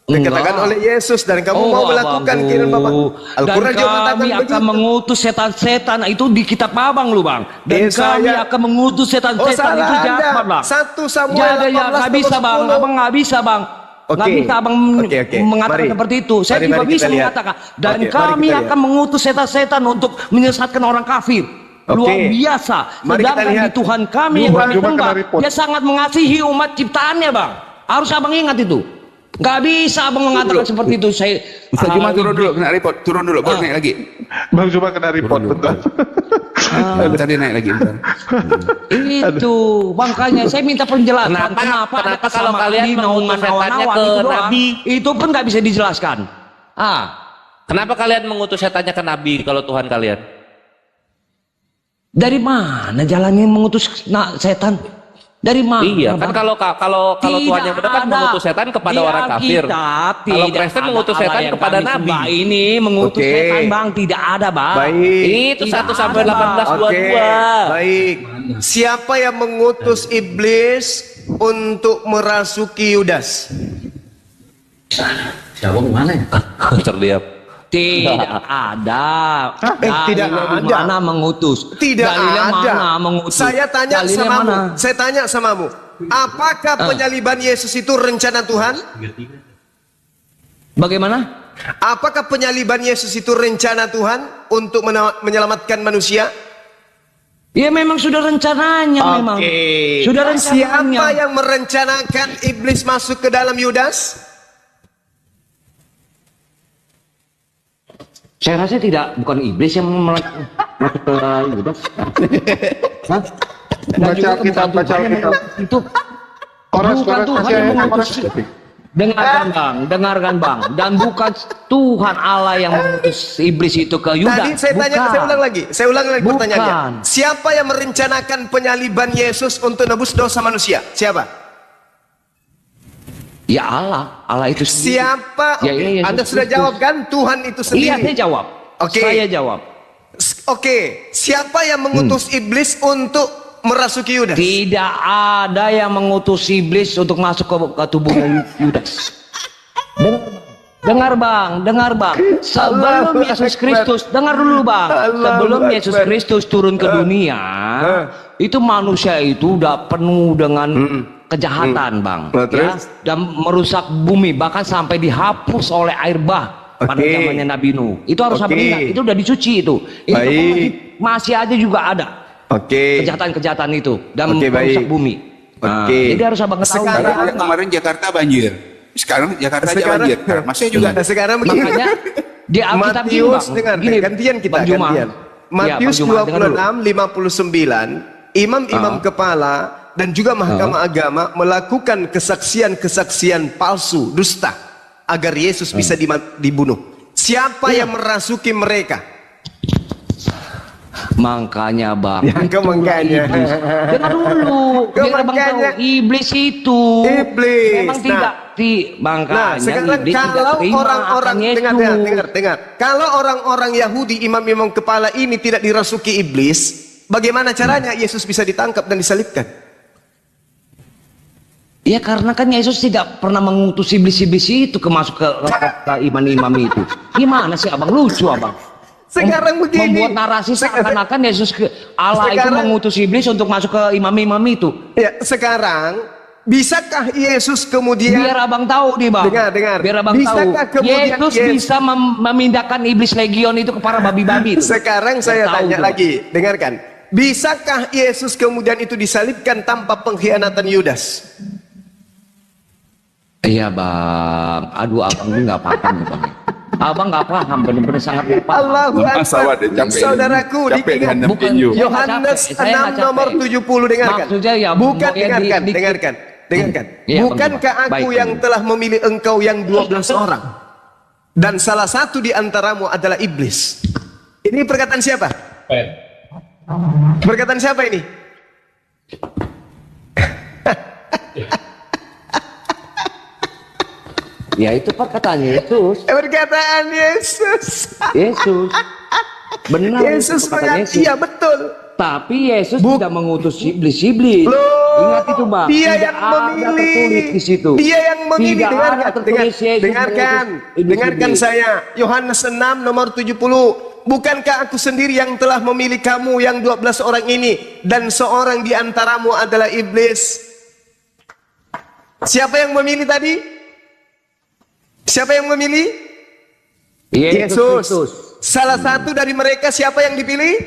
Dikatakan Enggak. oleh Yesus dan kamu mau melakukan keinginan bapak. Al-Quran juga mengatakan kami akan begitu. mengutus setan-setan itu di kitab Abang lu Bang. Dan kami akan mengutus setan-setan itu jahat Bang. 1 Samuel Jadi ya 18 nggak bisa Bang, nomor 10. Abang nggak bisa Bang. Nggak Oke. bisa Abang Oke. mengatakan Mari. seperti itu. Saya Mari juga kita bisa lihat. mengatakan. Dan Oke, mari kami kita lihat. akan mengutus setan-setan untuk menyesatkan orang kafir. Luar Oke. biasa. Mari kita Sedangkan lihat. di Tuhan kami yang Cuma kami kena sembah, report. dia sangat mengasihi umat ciptaannya Bang. Harus Abang ingat itu. Nggak bisa Abang mengatakan seperti itu. Saya Ustaz Juma turun dulu, kena report. Turun dulu, baru naik lagi. Bang Juma kena report bentar. Bentar dia naik lagi, bentar. Itu makanya saya minta penjelasan kenapa ada kenapa kalau kesamaan kalian di mengutus setannya ke itu doang. Nabi? Itu pun nggak bisa dijelaskan. Kenapa kalian mengutus setannya ke Nabi kalau Tuhan kalian? Dari mana jalannya mengutus setan? Dari mana? Iya, kan Bang? kalau Tuhan yang benar kan ada. mengutus setan kepada Di orang kafir. Alkitab Kalau tidak Kristen ada mengutus Allah setan yang kepada kami Nabi. sembah ini mengutus Oke. setan Bang, tidak ada Bang. Baik. Itu Tidak 1 Samuel ada, Bang. 18:22. Baik. Siapa yang mengutus iblis untuk merasuki Yudas? Jawab mana ya? Terlihat. Tidak ada. tidak Dalilnya ada. Mana mengutus? Tidak Dalilnya ada. Mana mengutus? Saya tanya Dalilnya samamu. mana? Saya tanya samamu. Apakah penyaliban Yesus itu rencana Tuhan? Bagaimana? Apakah penyaliban Yesus itu rencana Tuhan untuk menyelamatkan manusia? Ya memang sudah rencananya memang. Sudah rencananya. Siapa yang merencanakan iblis masuk ke dalam Yudas? Saya rasa bukan iblis yang masuk ke Yudas. Hah? Dan juga Baca Alkitab, baca Alkitab. itu Kores, bukan kores, Tuhan baca yang ayatnya, mengutus. Dengarkan bang, dan bukan Tuhan Allah yang mengutus iblis itu ke Yuda. Tadi saya tanya, saya ulang lagi Bukan. pertanyaannya. Siapa yang merencanakan penyaliban Yesus untuk nebus dosa manusia? Siapa? Ya Allah itu sendiri. Siapa? Ya, Oke, Yesus Anda sudah Kristus. jawab kan? Tuhan itu sendiri. Iya, saya jawab. Oke. Saya jawab. Oke, siapa yang mengutus iblis untuk merasuki Yudas? Tidak ada yang mengutus iblis untuk masuk ke tubuhnya Yudas. Dengar bang. Sebelum Yesus Kristus, dengar dulu bang. Sebelum Yesus Kristus turun ke dunia, itu manusia itu udah penuh dengan kejahatan bang, ya, dan merusak bumi, bahkan sampai dihapus oleh air bah pada zamannya Nabi Nuh. Itu harus sampai ingat, itu udah dicuci itu. Masih aja juga ada. Kejahatan-kejahatan itu dan merusak bumi. Jadi harus abang ketahui. Kemarin Jakarta banjir. Sekarang Jakarta aja banjir. Masih juga. Sekarang begini. Makanya di Alkitab gini Matius bang. dengan Gini, gantian kita Bang Juma. gantian. Ya, Matius Bang Juma, dengar dulu. 26:59, imam-imam kepala dan juga mahkamah agama melakukan kesaksian-kesaksian palsu, dusta, agar Yesus bisa dibunuh. Siapa yang merasuki mereka? Makanya bang, Yang makanya. dengar dulu, biar abang tahu, iblis itu memang tidak makanya sekarang iblis tidak kalau terima orang-orang akan Yesus. dengar, kalau orang-orang Yahudi, imam-imam kepala ini tidak dirasuki iblis, bagaimana caranya Yesus bisa ditangkap dan disalibkan? Ya karena kan Yesus tidak pernah mengutus iblis-iblis itu masuk ke imam-imam itu. Gimana sih abang, lucu abang? Sekarang begini, membuat narasi seakan-akan Yesus Allah itu mengutus iblis untuk masuk ke imam-imam itu. Ya, sekarang bisakah Yesus kemudian, biar abang tahu nih bang, dengar, biar abang bisakah tahu, Yesus bisa memindahkan iblis legion itu ke para babi-babi itu. Sekarang saya tanya lagi, dengarkan, bisakah Yesus kemudian itu disalibkan tanpa pengkhianatan Yudas? Iya bang, aduh abang ini nggak paham nih bang. Abang nggak paham, benar-benar sangat nggak paham. Allahu Akbar. Saudaraku, Yohanes 6 nomor 70, dengarkan. Maksudnya ya, bukan, dengarkan. Ya, bukankah aku yang telah memilih engkau yang 12 orang? Dan salah satu di antaramu adalah iblis. Ini perkataan siapa? Perkataan siapa ini? Ya itu perkataan Yesus. Perkataan Yesus. Benar. Yesus mengatakan, iya betul. Tapi Yesus tidak mengutus iblis-iblis. Ingat itu bang. Dia yang memilih. Di situ. Dia yang memilih. Dengarkan saya. Yohanes 6 nomor 70. Bukankah aku sendiri yang telah memilih kamu yang 12 orang ini, dan seorang di antaramu adalah iblis? Siapa yang memilih tadi? Siapa yang memilih? Yesus. Salah satu dari mereka siapa yang dipilih?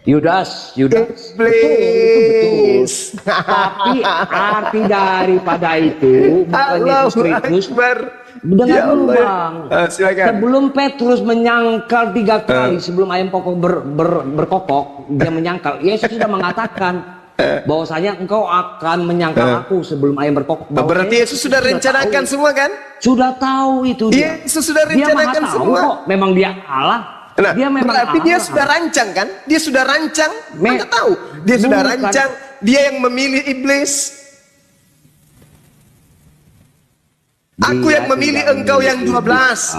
Yudas. Betul. Tapi arti daripada itu bukan Yesus Kristus. Dengar dulu bang. Sebelum Petrus menyangkal 3 kali, sebelum ayam pokok berkokok, dia menyangkal. Yesus sudah mengatakan bahwasanya engkau akan menyangkal aku sebelum ayam berkokok. Berarti Yesus sudah rencanakan semua kan? Sudah tahu itu dia. Yesus sudah rencanakan semua. Kok. Memang dia Allah. Nah, dia memang berarti Allah. dia sudah rancang kan? Dia sudah rancang. Anda tahu? Dia sudah rancang. Dia yang memilih iblis. Aku yang memilih engkau yang 12.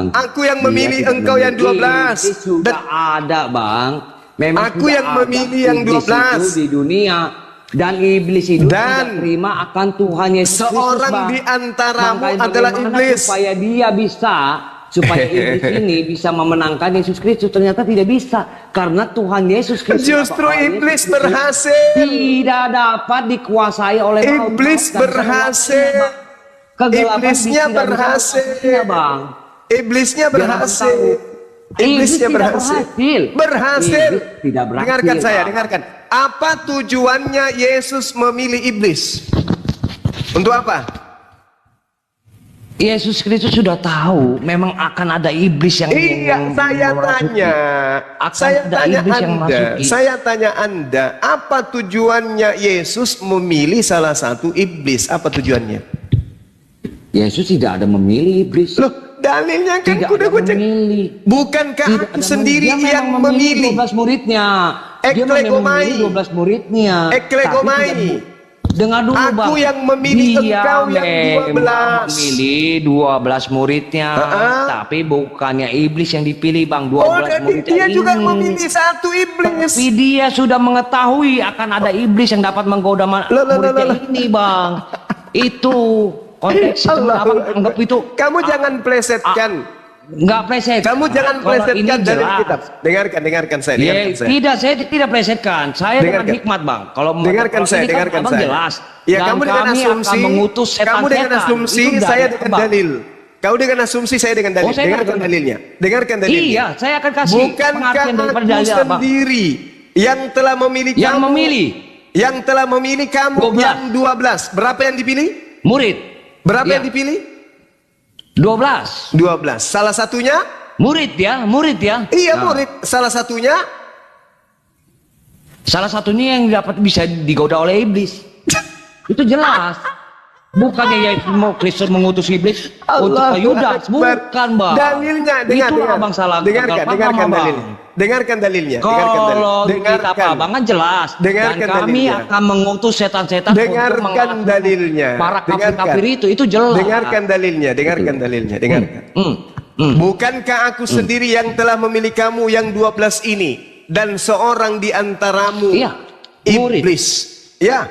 Aku yang memilih engkau yang 12. Sudah ada bang. Memang aku yang memilih yang 12 di dunia, dan iblis itu tidak terima akan Tuhan Yesus Kristus. Seorang di antaramu adalah iblis. Supaya iblis ini bisa memenangkan Yesus Kristus, ternyata tidak bisa karena Tuhan Yesus Kristus. Justru iblis berhasil. Tidak dapat dikuasai oleh iblis berhasil. Iblisnya berhasil, bang. Iblisnya berhasil. Iblisnya berhasil. Tidak berhasil. Dengarkan saya, dengarkan. Apa tujuannya Yesus memilih iblis? Untuk apa? Yesus Kristus sudah tahu memang akan ada iblis yang Iya, saya tanya. Saya ada tanya iblis yang Anda. masuki. Saya tanya Anda, apa tujuannya Yesus memilih salah satu iblis? Apa tujuannya? Yesus tidak ada memilih iblis. Loh, dalilnya kan Tidak udah ada gue cek. memilih. Bukankah Tidak aku ada sendiri memilih. Dia yang memang memilih? 12 muridnya. Dia memang Eklegomai. memilih 12 muridnya. Eklegomai. Tapi tidak- Dengar dulu Aku Bang. yang memilih, Dia engkau yang memang 12. memilih 12 muridnya. Tapi bukannya iblis yang dipilih Bang. 12 muridnya Dia juga ini. memilih satu iblis. Tapi dia sudah mengetahui akan ada iblis yang dapat menggoda muridnya ini Bang. Itu konteksnya Abang anggap itu. Kamu jangan plesetkan. Enggak pleset. Kamu jangan Kalau ini plesetkan dari jelas. kitab. Dengarkan saya. Ya, Dengarkan saya. tidak, saya tidak plesetkan. Saya dengan Dengarkan. hikmat Bang. Kalau Dengarkan kalau saya, ini kan dengarkan Abang saya. jelas. Ya, Dan kamu dengan kami asumsi, akan mengutus setan-setan. kamu dengan asumsi, Itu saya dari dengan Abang. dalil. Kau dengan asumsi, saya dengan dalil. Oh, saya Dengarkan dengan- dalilnya. Dengarkan dalilnya. Iya, saya akan kasih Bukankah pengertian daripada aku dalil Abang. sendiri yang telah memilih Yang kamu? memilih. Yang telah memilih kamu 12. yang 12. Berapa yang dipilih? Murid. Berapa Iya. yang dipilih? 12. 12. Salah satunya? Murid ya. Iya, Nah, murid. Salah satunya? Salah satunya yang dapat bisa digoda oleh iblis. Itu jelas. Bukannya Yesus mau Kristus mengutus iblis untuk ke Yudas, bukan Bang. Dalilnya, Itu Abang salah. Dengarkan dalilnya. Dengarkan dalilnya. Kalau kitab Abang kan jelas. Dengarkan Dan kami dalilnya. akan mengutus setan-setan untuk Dengarkan mengalahkan dalilnya. para kafir-kafir itu jelas. Dengarkan dalilnya. Dengarkan. Bukankah aku sendiri yang telah memilih kamu yang 12 ini, dan seorang di antaramu Iya, murid. iblis. Ya.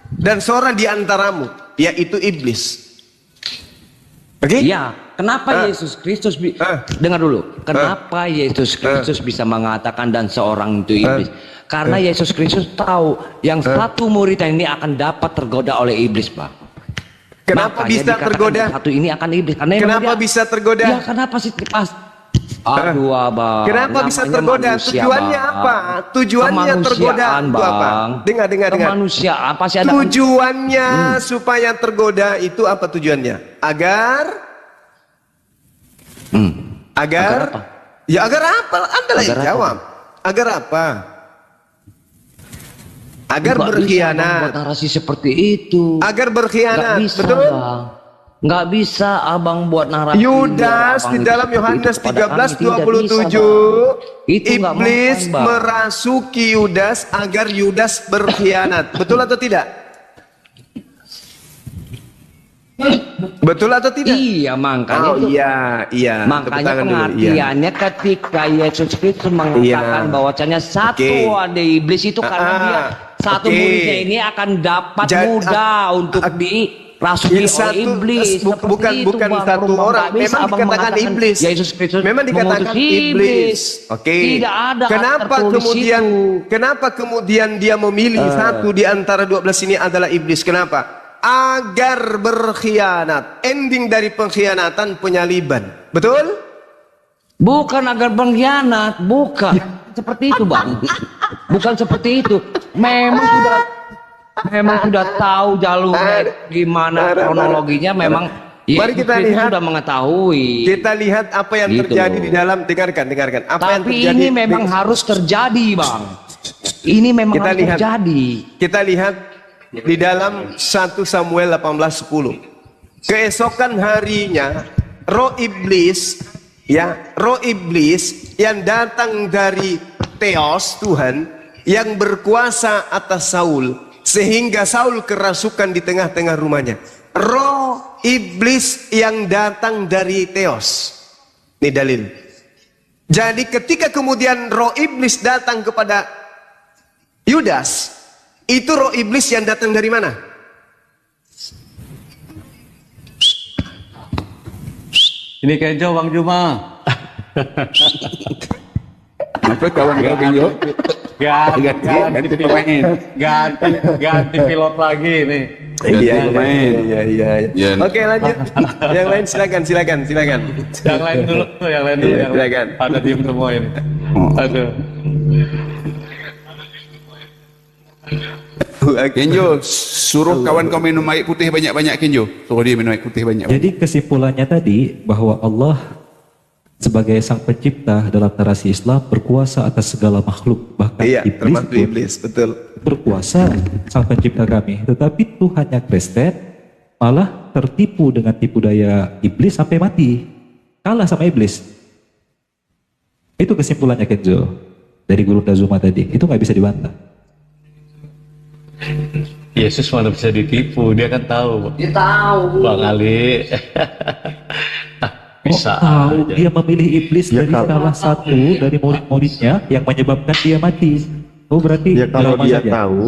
Dan seorang di antaramu yaitu iblis. Oke? Iya, kenapa Yesus Kristus dengar dulu. Kenapa Yesus Kristus bisa mengatakan dan seorang itu iblis? Karena Yesus Kristus tahu yang satu murid ini akan dapat tergoda oleh iblis, Pak. Kenapa Makanya bisa dikatakan tergoda? yang satu ini akan iblis. Karena Kenapa bisa tergoda? Ya, kenapa sih pas? Aduh, Abang. Kenapa bisa namanya tergoda? manusia, Tujuannya Bang. apa? Tujuannya tergoda Kemanusiaan, itu apa? Bang. Dengar. Kemanusiaan pasti ada. Tujuannya supaya tergoda itu apa tujuannya? Agar Agar apa? Ya agar apa? Anda lah yang Agar apa? jawab. Agar apa? Agar Nggak bisa, Bang, berkhianat. buat narasi seperti itu. Agar Nggak berkhianat, bisa, betul? Bang. Nggak bisa Abang buat narasi. Yudas Abang di itu dalam seperti Yohanes itu kepada kami. Tidak 13:27 bisa, Bang. Itu nggak iblis mempan, Bang. merasuki Yudas agar Yudas berkhianat. Betul atau tidak? Betul atau tidak? Iya, makanya Oh itu. iya. Tepuk Makanya tangan dulu, iya. pengertiannya ketika Yesus Kristus mengatakan Iya. bahwasanya satu Oke. ada iblis itu karena dia satu oke. muridnya ini akan dapat mudah untuk dirasuki oleh Satu- iblis. Seperti bukan itu, Bang. satu Bang, orang, nggak bisa memang Abang dikatakan mengatakan iblis. Yesus Kristus Memang dikatakan mengutus iblis. Oke. Tidak ada Kenapa tertulis kemudian itu. kenapa kemudian dia memilih satu di antara 12 ini adalah iblis? Kenapa? Agar berkhianat. Ending dari pengkhianatan penyaliban. Betul? Bukan agar pengkhianat, bukan. Seperti itu, Bang. Bukan seperti itu. Memang sudah tahu jalurnya gimana kronologinya memang. Mari kita Yesus lihat. sudah mengetahui. Kita lihat apa yang Gitu. terjadi di dalam. Dengarkan. Apa yang Tapi terjadi? ini memang harus terjadi, Bang. Ini memang Kita harus lihat. terjadi. Kita lihat di dalam 1 Samuel 18:10. Keesokan harinya roh iblis yang datang dari Theos Tuhan yang berkuasa atas Saul sehingga Saul kerasukan di tengah-tengah rumahnya. Roh iblis yang datang dari Theos. Ini dalil. Jadi ketika kemudian roh iblis datang kepada Yudas, itu roh iblis yang datang dari mana? Ini kejo Bang Juma. Apa kawan kau yuk? Ganti pilot lagi nih. Iya. Iya. Oke, lanjut. Yang lain silakan. Yang lain dulu. Iya, silakan. Pada diem semua ini. Aduh. Kenjo, suruh kawan kau minum air putih banyak-banyak Kenjo. Suruh dia minum air putih banyak. Jadi kesimpulannya tadi bahwa Allah sebagai sang pencipta dalam narasi Islam berkuasa atas segala makhluk, bahkan Iya, iblis termasuk pun iblis, betul. berkuasa sang pencipta kami. Tetapi Tuhan yang Kristen malah tertipu dengan tipu daya iblis sampai mati, kalah sama iblis. Itu kesimpulannya Kenzo dari Guru Dazuma tadi. Itu nggak bisa dibantah. Yesus mana bisa ditipu, dia kan tahu. Dia tahu. Bang Ali. Bisa tahu aja. dia memilih iblis Ya, dari salah satu dari murid-muridnya yang menyebabkan dia mati. Oh berarti Ya kalau drama dia saja. tahu,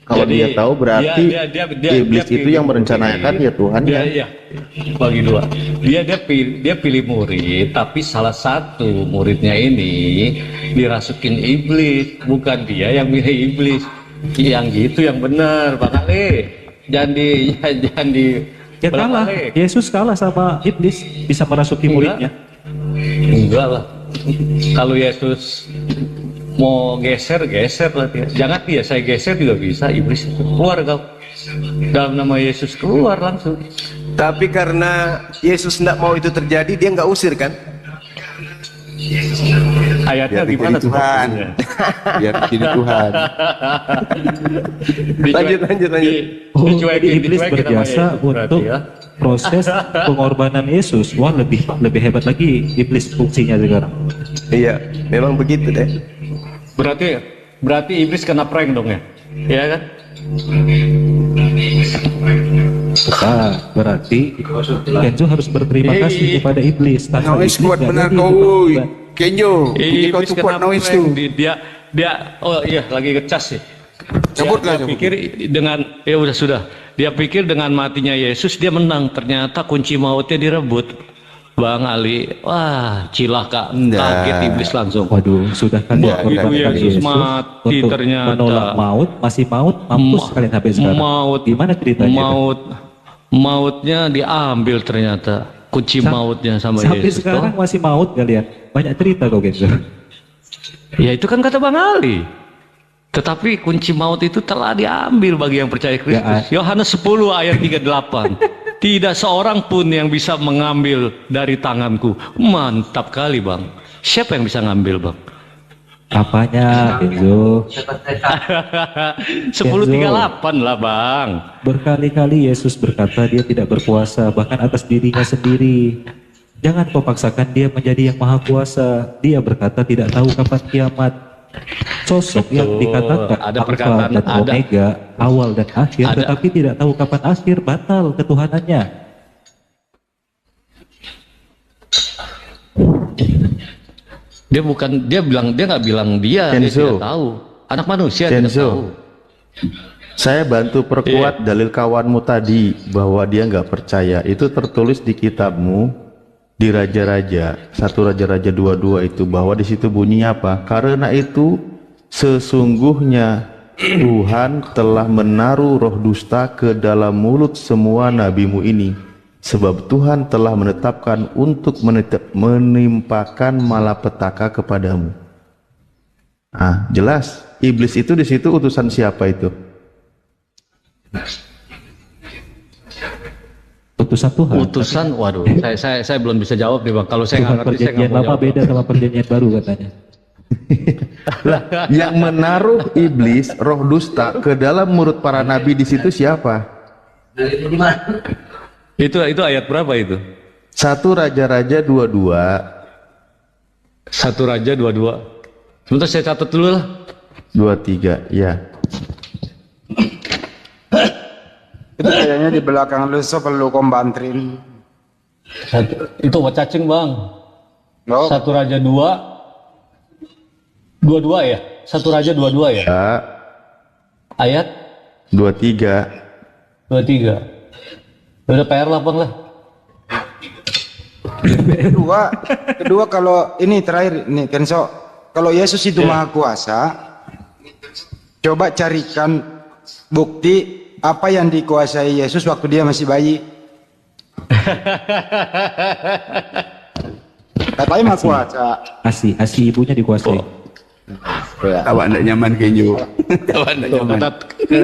kalau Jadi, dia tahu berarti iblis dia itu yang pilih merencanakan murid. ya Tuhan Dia, ya. iya, bagi dua. Dia pilih murid, tapi salah satu muridnya ini dirasukin iblis, bukan dia yang milih iblis. Yang gitu yang benar, Bang Ali. Jangan di Ya kalah, belak-balik. Yesus kalah sama iblis, bisa merasuki muridnya. Enggak lah. Kalau Yesus mau geser lah dia. Jangan dia saya geser juga bisa, iblis itu keluar kau. Dalam nama Yesus keluar langsung. Tapi karena Yesus tidak mau itu terjadi, dia nggak usir kan? Ayatnya Biar gimana jadi Tuhan. Biar jadi Tuhan. Lanjut. Oh, jadi Dicuekin iblis sama berjasa Yesus berarti untuk ya. proses pengorbanan Yesus. Wah lebih hebat lagi iblis fungsinya sekarang. Iya, memang begitu deh. Berarti iblis kena prank dong ya? Iya kan? Nah, berarti Kenzo harus berterima kasih kepada iblis. Tanpa Noise iblis kuat nggak benar jadi kau. itu Woi. kebetulan. Kenjo, punya kau Iblis tuh kuat kena noise prank. tuh. Dia oh iya lagi ngecas sih. Cabutlah, Dia cabut. pikir dengan sudah. Dia pikir dengan matinya Yesus dia menang. Ternyata kunci mautnya direbut. Bang Ali, wah cilaka, kaget iblis langsung. Waduh, sudah kan Wah, dikorbankan itu Yesus Yesus mati untuk ternyata. menolak maut, masih maut, mampus kalian sampai sekarang. Gimana ceritanya? Mautnya diambil ternyata. Kunci mautnya sama Sampai Yesus. sekarang toh. masih maut kalian. Banyak cerita kok Kenzo. Ya itu kan kata Bang Ali. Tetapi kunci maut itu telah diambil bagi yang percaya Kristus. Yohanes 10 ayat 38. Tidak seorang pun yang bisa mengambil dari tanganku. Mantap kali Bang. Siapa yang bisa ngambil Bang? Apanya Kenzo? 10:38 lah Bang. Berkali-kali Yesus berkata dia tidak berkuasa bahkan atas dirinya sendiri. Jangan kau paksakan dia menjadi yang maha kuasa. Dia berkata tidak tahu kapan kiamat. Sosok yang dikatakan Ada Alfa perkataan, dan ada. Omega, awal dan akhir, Ada. tetapi tidak tahu kapan akhir, batal ketuhanannya. Dia nggak bilang dia Kenzo. tidak tahu. Anak manusia tidak Kenzo. tahu. Saya bantu perkuat dalil kawanmu tadi bahwa dia nggak percaya. Itu tertulis di kitabmu di Raja-Raja 1 Raja-Raja 22 itu, bahwa di situ bunyinya apa? Karena itu sesungguhnya Tuhan telah menaruh roh dusta ke dalam mulut semua nabimu ini, sebab Tuhan telah menetapkan untuk menimpakan malapetaka kepadamu. Ah, jelas iblis itu di situ utusan siapa itu? Utusan Tuhan. Utusan, waduh, saya belum bisa jawab nih Bang. Kalau saya Tuhan nggak ngerti, saya perjanjian nggak mau lama jawab. beda sama perjanjian baru katanya. Lah, yang menaruh iblis, roh dusta ke dalam mulut para nabi di situ siapa? Itu ayat berapa itu? 1 Raja-Raja 22. 1 Raja 22. Sebentar saya catat dulu lah. 23, ya. Itu kayaknya di belakang lu, so perlu kau bantrin. Itu buat cacing Bang. No. 1 Raja 2. 22 ya? 1 Raja 22 ya? Ya, Ayat 23. 23. Udah PR lah Bang lah. Kedua kalau ini terakhir nih Kenzo, kalau Yesus itu maha kuasa, coba carikan bukti apa yang dikuasai Yesus waktu dia masih bayi. Katanya maha kuasa. Asi ibunya dikuasai. Awak nak nyaman Kenjo. Awak nak nyaman.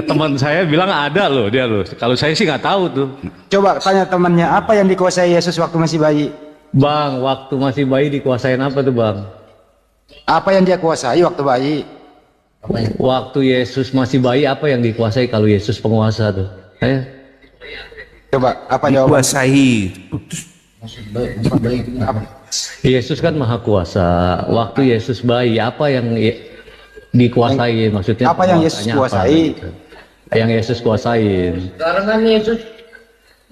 Teman saya bilang ada loh dia loh. Kalau saya sih nggak tahu tuh. Coba tanya temannya, apa yang dikuasai Yesus waktu masih bayi? Bang, waktu masih bayi dikuasain apa tuh bang? Apa yang dia kuasai waktu bayi? Waktu Yesus masih bayi apa yang dikuasai kalau Yesus penguasa tuh? Coba apa jawaban? Dikuasai. Yesus kan maha kuasa. Waktu Yesus bayi apa yang dikuasai maksudnya? Apa yang Yesus penguasanya kuasai? gitu. Yang Yesus kuasain. Sekarang kan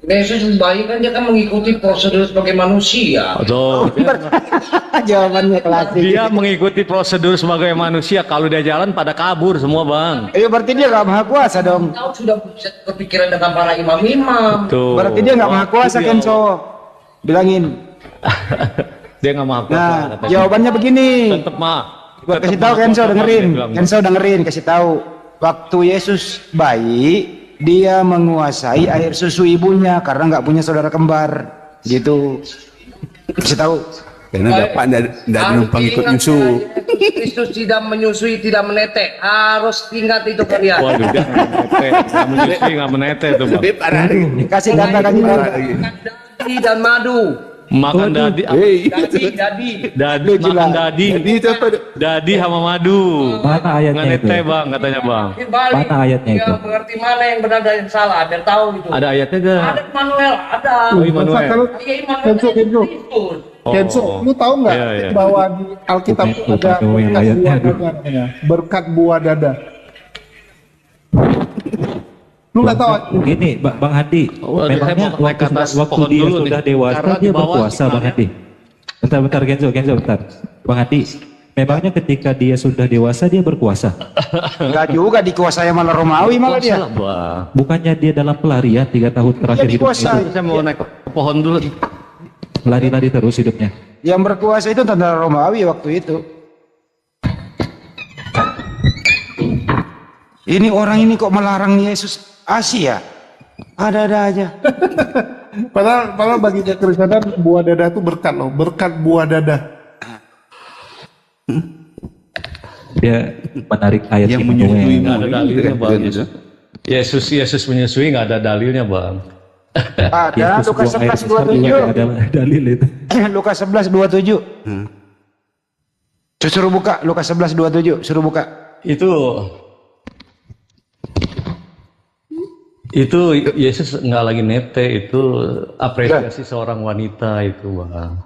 Yesus bayi kan dia kan mengikuti prosedur sebagai manusia. Betul. Jawabannya klasik. Dia mengikuti prosedur sebagai manusia. Kalau dia jalan pada kabur semua bang. Berarti dia nggak maha kuasa dong. Tahu sudah kepikiran dengan para imam-imam. Tuh. Berarti dia nggak maha kuasa Kenzo. Bilangin. Dia nggak maha kuasa. Nah, katanya. jawabannya begini. Tetep mah. Gua kasih tahu Kenzo, dengerin. Kasih tahu. Waktu Yesus bayi, dia menguasai air susu ibunya karena nggak punya saudara kembar, gitu. Kasih tahu. Karena bapak tidak numpang ikut nyusu. Kristus tidak menyusui, tidak menetek. Harus ingat itu kalian. Waduh, dia nggak menyusui, nggak menetek tuh bang. Kasih data. Dadi dan madu. Makan dadi, makan dadi sama madu. Mana ayatnya Nggak itu? nete bang, katanya bang. Mana ayatnya itu? Dia mengerti mana yang benar dan yang salah, biar tahu gitu. Ada ayatnya gak? Ada Immanuel, ada. Oh, Immanuel. Iya, Immanuel. Kristus. Kenzo, lu tahu nggak Iya, iya. bahwa di Alkitab itu ada berkat buah dada? Lu nggak tahu? Gini, Bang Hadi, memangnya waktu dia sudah dewasa dia berkuasa, Bang Hadi. Bentar, bentar. Bang Hadi, memangnya ketika dia sudah dewasa dia berkuasa? Enggak juga dikuasai malah Romawi malah dia. Bukannya dia dalam pelarian 3 tahun terakhir Dia hidupnya dikuasai. itu Saya mau naik ke pohon dulu. lari-lari terus hidupnya. Yang berkuasa itu tentara Romawi waktu itu. Ini orang ini kok melarang Yesus Asia? Ada-ada aja. Padahal bagi Kristen buah dada itu berkat loh, berkat buah dada. Dia menarik ayat Yang Immanuel. menyusui Nggak ada dalilnya bang. Yesus menyusui nggak ada dalilnya bang. Ada Lukas 11:27. Ada dalil itu. Lukas 11:27. Suruh buka Lukas 11:27, suruh buka. Itu Yesus nggak lagi nete, itu apresiasi seorang wanita itu bang.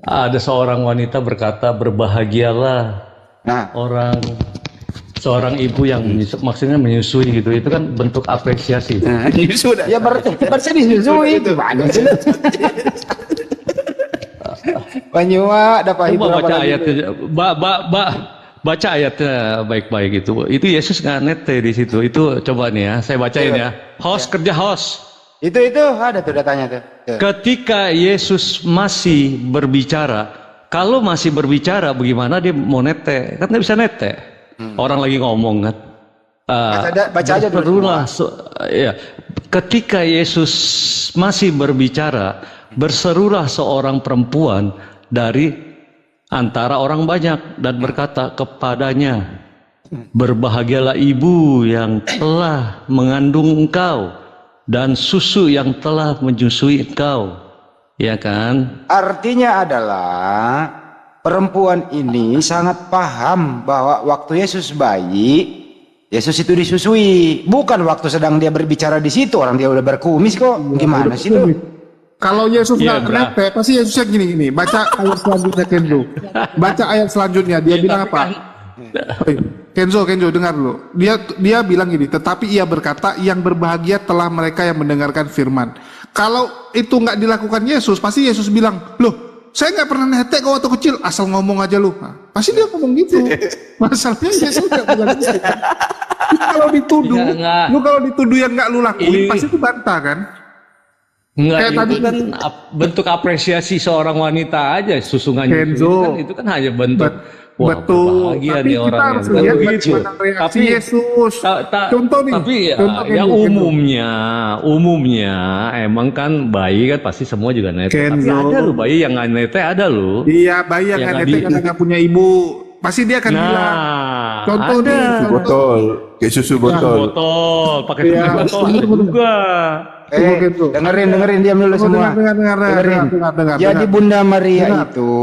Ada seorang wanita berkata berbahagialah seorang ibu yang maksudnya menyusui gitu, itu kan bentuk apresiasi. Ya berarti disusui itu banyak sih. Banyua dapat Coba baca ayatnya, baca ayatnya baik-baik itu. Itu Yesus nggak nete di situ. Itu coba nih ya, saya bacain ya. Host kerja host. Itu ada tuh datanya tuh. Ketika Yesus masih berbicara, kalau masih berbicara bagaimana dia mau nete? Kan nggak bisa nete. Orang lagi ngomong kan. Baca aja dulu. Ya. Ketika Yesus masih berbicara, berserulah seorang perempuan dari antara orang banyak dan berkata kepadanya, berbahagialah ibu yang telah mengandung engkau dan susu yang telah menyusui engkau, ya kan? Artinya adalah perempuan ini sangat paham bahwa waktu Yesus bayi, Yesus itu disusui, bukan waktu sedang dia berbicara di situ. Orang dia udah berkumis kok. Gimana sih itu? Kalau Yesus nggak nete, pasti Yesusnya gini. Baca ayat selanjutnya Kenzo. Baca ayat selanjutnya. Dia bilang apa? Kenzo dengar dulu. Dia bilang gini. Tetapi ia berkata, yang berbahagia telah mereka yang mendengarkan firman. Kalau itu nggak dilakukan Yesus, pasti Yesus bilang, loh, saya nggak pernah nete kok waktu kecil. Asal ngomong aja lu. Nah, pasti dia ngomong gitu. Masalahnya Yesus nggak bilang gitu. Kalau dituduh yang nggak lu lakuin, pasti itu bantah kan? Enggak, itu kan bentuk apresiasi seorang wanita aja, susungannya itu kan hanya bentuk. Betul. Tapi kita harus lihat bagaimana reaksi Yesus. Contoh nih. Tapi ya umumnya emang kan bayi kan pasti semua juga nete. Tapi ada lo bayi yang nggak nete, ada lo. Iya, bayi yang nggak nete karena nggak punya ibu. Pasti dia akan bilang. Contoh nih. Kayak susu botol. Botol, pakai Iya, susu botol ada juga. Dengerin diam dulu semua. Dengar. Jadi Bunda Maria itu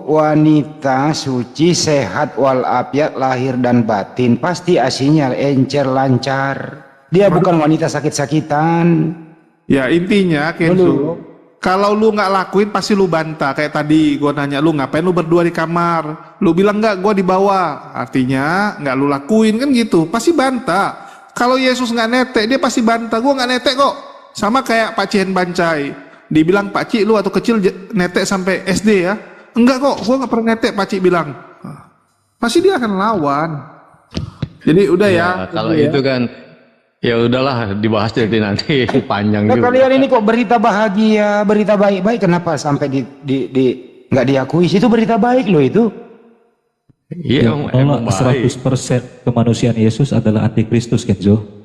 wanita suci, sehat walafiat lahir dan batin, pasti asinya encer lancar. Dia bukan wanita sakit-sakitan. Ya intinya Kenzo, kalau lu nggak lakuin pasti lu bantah. Kayak tadi gue nanya lu ngapain lu berdua di kamar, lu bilang nggak, gue di bawah. Artinya nggak lu lakuin kan gitu, pasti bantah. Kalau Yesus nggak netek, dia pasti bantah. Gue nggak netek kok. Sama kayak Pak Cihen Bancai, dibilang Pak Cik lu waktu kecil netek sampai SD ya? Enggak kok, gue nggak pernah netek. Pak Cik bilang, pasti dia akan lawan. Jadi udah ya. Kalau itu kan, ya udahlah dibahas nanti panjang Nah, juga. kalian ini kok berita bahagia, berita baik-baik, kenapa sampai nggak diakui? Itu berita baik loh itu. Iya, Yang menolak 100% kemanusiaan Yesus adalah antikristus, Kenzo.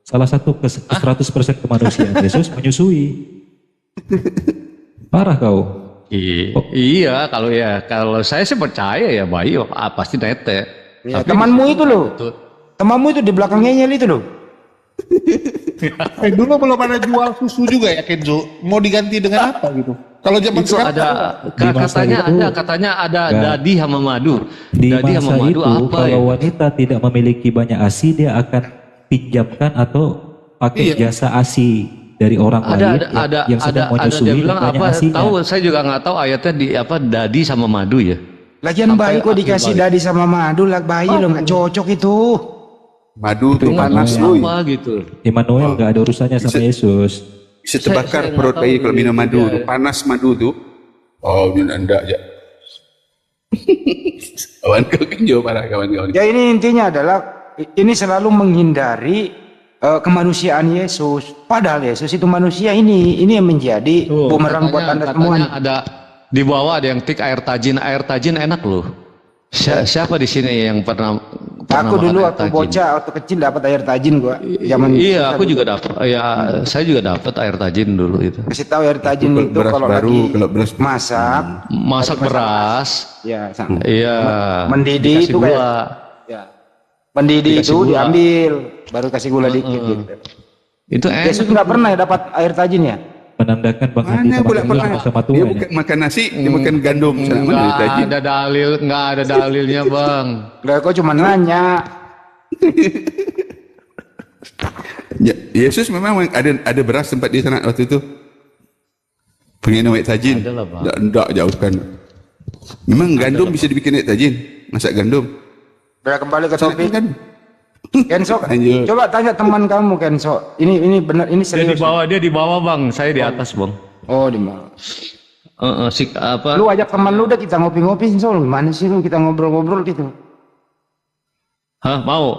Salah satu 100% kemanusiaan Yesus menyusui. Parah kau. Iya, kalau saya sih percaya ya bayi pasti netek. Ya, temanmu itu loh. Temanmu itu di belakang ngeyel itu loh. Dulu belum ada jual susu juga ya Kenzo. Mau diganti dengan apa gitu? Kalau zaman Itu sekarang katanya ada dadi sama madu. Di Dadi masa sama madu itu, apa ya? kalau wanita tidak memiliki banyak ASI, dia akan pinjamkan atau pakai jasa ASI dari orang lain yang sedang menyusui dia bilang banyak apa? ASI-nya. Tahu, saya juga nggak tahu ayatnya di apa dadi sama madu ya. Lagian bayi kok dikasih dadi sama madu lah, bayi lo nggak cocok itu. Madu tuh panas apa gitu. Immanuel nggak ada urusannya sama Yesus. Bisa terbakar perut bayi kalau minum madu tuh. Panas madu tuh. Oh, enggak aja. Kawan kau Kenzo parah kawan-kawan. Ya ini intinya adalah ini selalu menghindari kemanusiaan Yesus. Padahal Yesus itu manusia. Ini yang menjadi bumerang buat anda semua. Ada di bawah ada yang tik air tajin. Air tajin enak loh. Siapa di sini yang pernah Aku makan dulu air waktu tajin? bocah, waktu kecil dapat air tajin gua. Zaman Iya, aku juga dapat. Ya, saya juga dapat air tajin dulu itu. kasih tahu air tajin itu Beras kalau baru, lagi kalau beras masak, Masak beras. ya Iya. mendidih Dikasih itu kayak gula. ya. Mendidih Dikasih itu gula. diambil, baru kasih gula dikit gitu. Itu Yesus nggak pernah ya dapat air tajin ya? Menandakan Bang Hadi Mana pula pernah? sama Dia Tuhan. bukan makan nasi, dia makan gandum. Sana mana Nggak tajin? ada dalil, nggak ada dalilnya bang. Nggak, kok cuma nanya. Ya, Yesus memang ada beras tempat di sana waktu itu. Pengen air tajin. Ada lah, Bang. Enggak jauhkan. Memang gandum bisa dibikin air tajin, masak gandum. Udah kembali ke topik. Kan? Kenso, Lanjut. coba tanya teman kamu Kenso. Ini benar, ini serius. Dia di bawah bang, saya di atas bang. Oh di mana? Apa? Lu ajak teman lu udah kita ngopi-ngopi Kenso. Gimana sih lu kita ngobrol-ngobrol gitu? Hah, mau?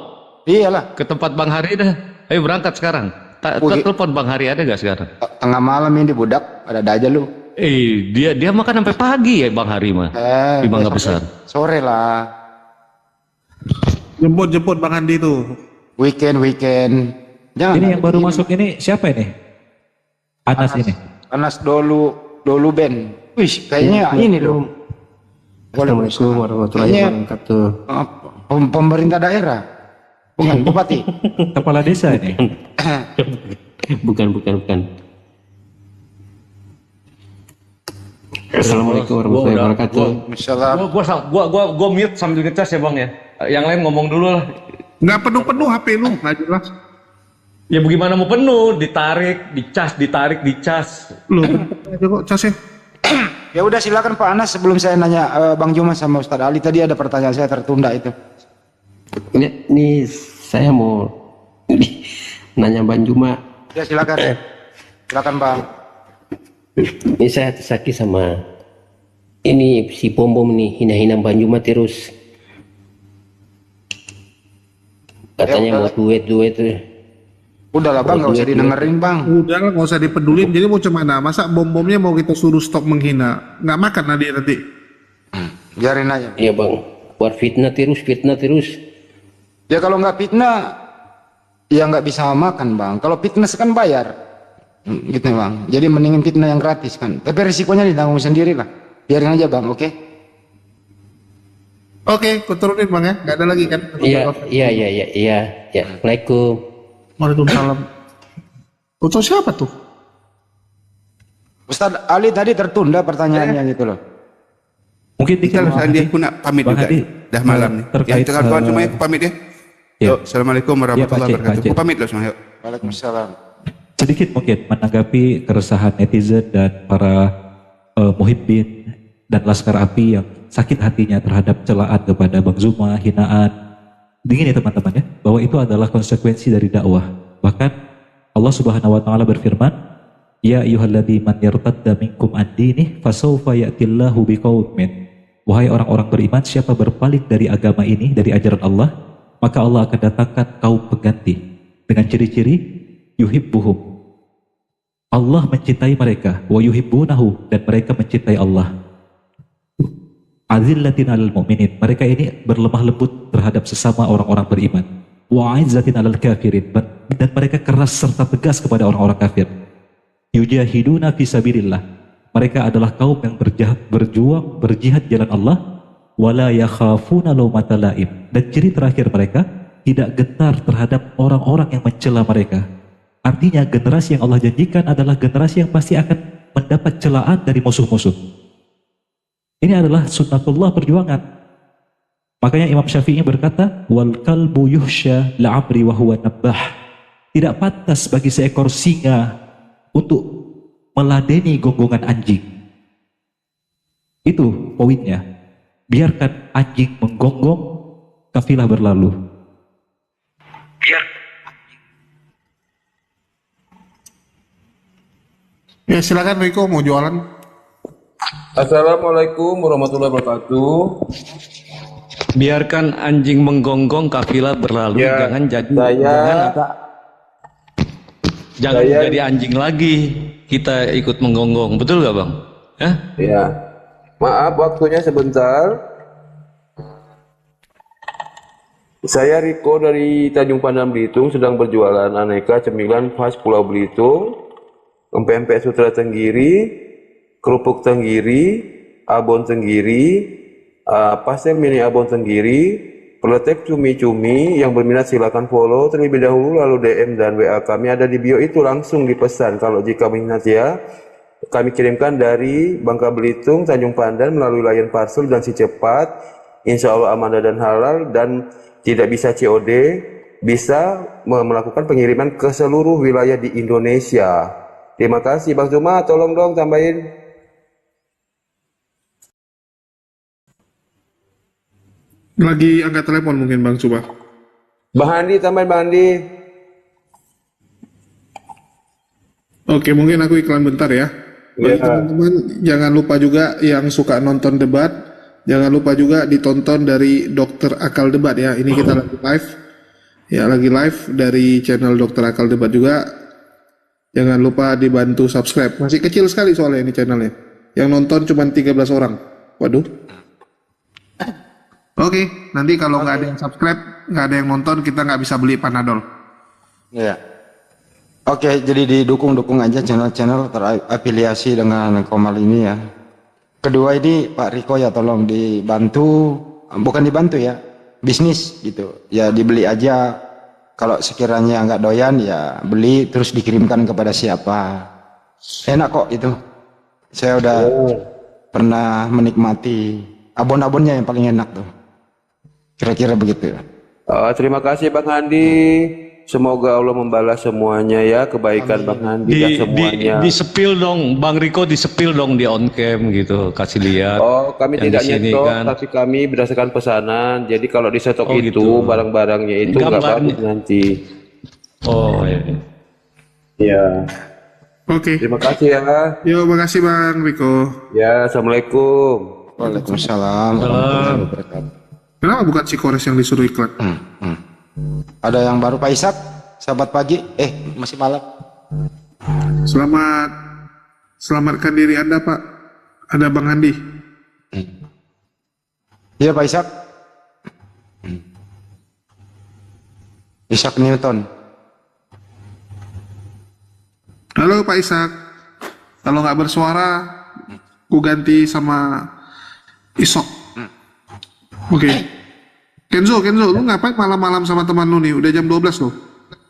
Iyalah. Ke tempat Bang Hari dah. Ayo berangkat sekarang. Telepon Bang Hari ada nggak sekarang? Tengah malam ini budak, ada aja lu. Dia makan sampai pagi ya Bang Hari mah. Di Mangga Besar. Sore lah. Jemput Bang Andi tuh. Weekend. Jangan. Ini yang baru masuk ini siapa ini? Anas ini. Anas dolu Ben. Wih, kayaknya ini loh. Assalamualaikum warahmatullahi wabarakatuh. Pemerintah daerah. Bukan bupati. Kepala desa ini. bukan. Assalamualaikum warahmatullahi wabarakatuh. Gua mute sambil ngecas ya Bang ya. Yang lain ngomong dulu lah. Nggak penuh HP lu, nggak jelas. Ya bagaimana mau penuh, ditarik, dicas. Lu aja kok casnya. Ya udah silakan Pak Anas, sebelum saya nanya Bang Juma sama Ustadz Ali tadi ada pertanyaan saya tertunda itu. Ini saya mau nanya Bang Juma. Ya silakan. Silakan Bang. Ini saya tersaki sama ini si Bom nih, hina-hina Bang Juma terus. Katanya mau duet tuh. Udahlah Bang, nggak usah didengerin Bang. Udahlah, nggak usah dipedulin. Jadi mau cemana? Masa bom-bomnya mau kita suruh stop menghina? Nggak makan nanti. Biarin aja. Iya Bang, buat fitnah terus. Ya kalau nggak fitnah, ya nggak bisa makan Bang. Kalau fitness kan bayar, gitu Bang. Jadi mendingin fitnah yang gratis kan. Tapi risikonya ditanggung sendiri lah. Biarin aja Bang, oke? Oke, ku turunin bang ya, nggak ada lagi kan? Iya. Assalamualaikum. Waalaikumsalam. Untuk siapa tuh? Ustaz Ali tadi tertunda pertanyaannya gitu loh. Mungkin Kalau dia aku nak pamit juga. Dah malam nih. Yang kawan semuanya aku pamit ya. Yuk, Assalamualaikum warahmatullahi wabarakatuh. Aku pamit loh semua. Yuk. Waalaikumsalam. Sedikit mungkin menanggapi keresahan netizen dan para muhibbin dan laskar api yang sakit hatinya terhadap celaan kepada Bang Zuma, hinaan. Dingin ya teman-teman ya, bahwa itu adalah konsekuensi dari dakwah. Bahkan Allah Subhanahu wa taala berfirman, "Ya ayyuhalladzina man yartadda minkum an dinih fasawfa ya'tillahu biqaumin." Wahai orang-orang beriman, siapa berpaling dari agama ini, dari ajaran Allah, maka Allah akan datangkan kaum pengganti dengan ciri-ciri yuhibbuhum. Allah mencintai mereka, wa yuhibbunahu, dan mereka mencintai Allah. Azillatin alal mu'minin, mereka ini berlemah lembut terhadap sesama orang-orang beriman. Wa aizzatin alal kafirin, dan mereka keras serta tegas kepada orang-orang kafir. Yujahiduna fi sabilillah, mereka adalah kaum yang berjuang berjihad jalan Allah. Wala yakhafuna laumata laim, dan ciri terakhir mereka tidak gentar terhadap orang-orang yang mencela mereka. Artinya generasi yang Allah janjikan adalah generasi yang pasti akan mendapat celaan dari musuh-musuh. Ini adalah sunnatullah perjuangan. Makanya Imam Syafi'i berkata, wal kalbu yuhsya la'amri wa huwa nabbah. Tidak pantas bagi seekor singa untuk meladeni gonggongan anjing. Itu poinnya. Biarkan anjing menggonggong, kafilah berlalu. Ya silakan Riko mau jualan. Assalamualaikum warahmatullahi wabarakatuh. Biarkan anjing menggonggong, kafilah berlalu. Ya, jangan jadi anjing lagi. Kita ikut menggonggong, betul gak bang? Ya. Maaf waktunya sebentar. Saya Riko dari Tanjung Pandan Belitung, sedang berjualan aneka cemilan khas Pulau Belitung, empek-empek sutra tenggiri, kerupuk tenggiri, abon tenggiri, pastel mini abon tenggiri, peletek cumi-cumi. Yang berminat silakan follow terlebih dahulu, lalu DM dan WA kami ada di bio itu, langsung dipesan. Kalau jika minat ya, kami kirimkan dari Bangka Belitung, Tanjung Pandan melalui Lion Parcel dan si cepat. Insya Allah amanah dan halal, dan tidak bisa COD, bisa melakukan pengiriman ke seluruh wilayah di Indonesia. Terima kasih Bang Zuma, tolong dong tambahin. Lagi angkat telepon mungkin Bang Zuma. Bang Andi, tambahin Bang Andi. Oke, mungkin aku iklan bentar ya. Bagi teman-teman, jangan lupa juga yang suka nonton debat, jangan lupa juga ditonton dari Dokter Akal Debat ya. Ini kita lagi live. Ya, lagi live dari channel Dokter Akal Debat juga. Jangan lupa dibantu subscribe. Masih kecil sekali soalnya ini channelnya. Yang nonton cuma 13 orang. Waduh. Oke, nanti kalau nggak ada yang subscribe, nggak ada yang nonton, kita nggak bisa beli Panadol. Ya. Oke, jadi didukung aja channel-channel terafiliasi dengan Komal ini ya. Kedua ini Pak Riko ya tolong dibantu, bukan dibantu ya, bisnis gitu. Ya dibeli aja, kalau sekiranya nggak doyan ya beli terus dikirimkan kepada siapa. Enak kok itu. Saya udah pernah menikmati abon-abonnya yang paling enak tuh. Kira-kira begitu ya. Terima kasih Bang Andi. Semoga Allah membalas semuanya ya, kebaikan Bang Andi dan semuanya. Di sepil dong, Bang Riko di sepil dong di on cam gitu, kasih lihat. Oh, kami tidak nyetok, kan. tapi kami berdasarkan pesanan. Jadi kalau disetok itu gitu. barang-barangnya itu nggak bagus nanti. Oh ya. Ya. Oke. Terima kasih ya. Yo, makasih Bang Riko. Ya, assalamualaikum. Waalaikumsalam. Kenapa bukan si Kores yang disuruh iklan? Ada yang baru Pak Ishak, sahabat pagi, masih malam. Selamatkan diri Anda Pak. Ada Bang Andi. Iya Pak Ishak. Ishak Newton. Halo Pak Ishak. Kalau nggak bersuara, ku ganti sama Isok. Oke. Kenzo, lu ngapain malam-malam sama teman lu nih? Udah jam 12 loh.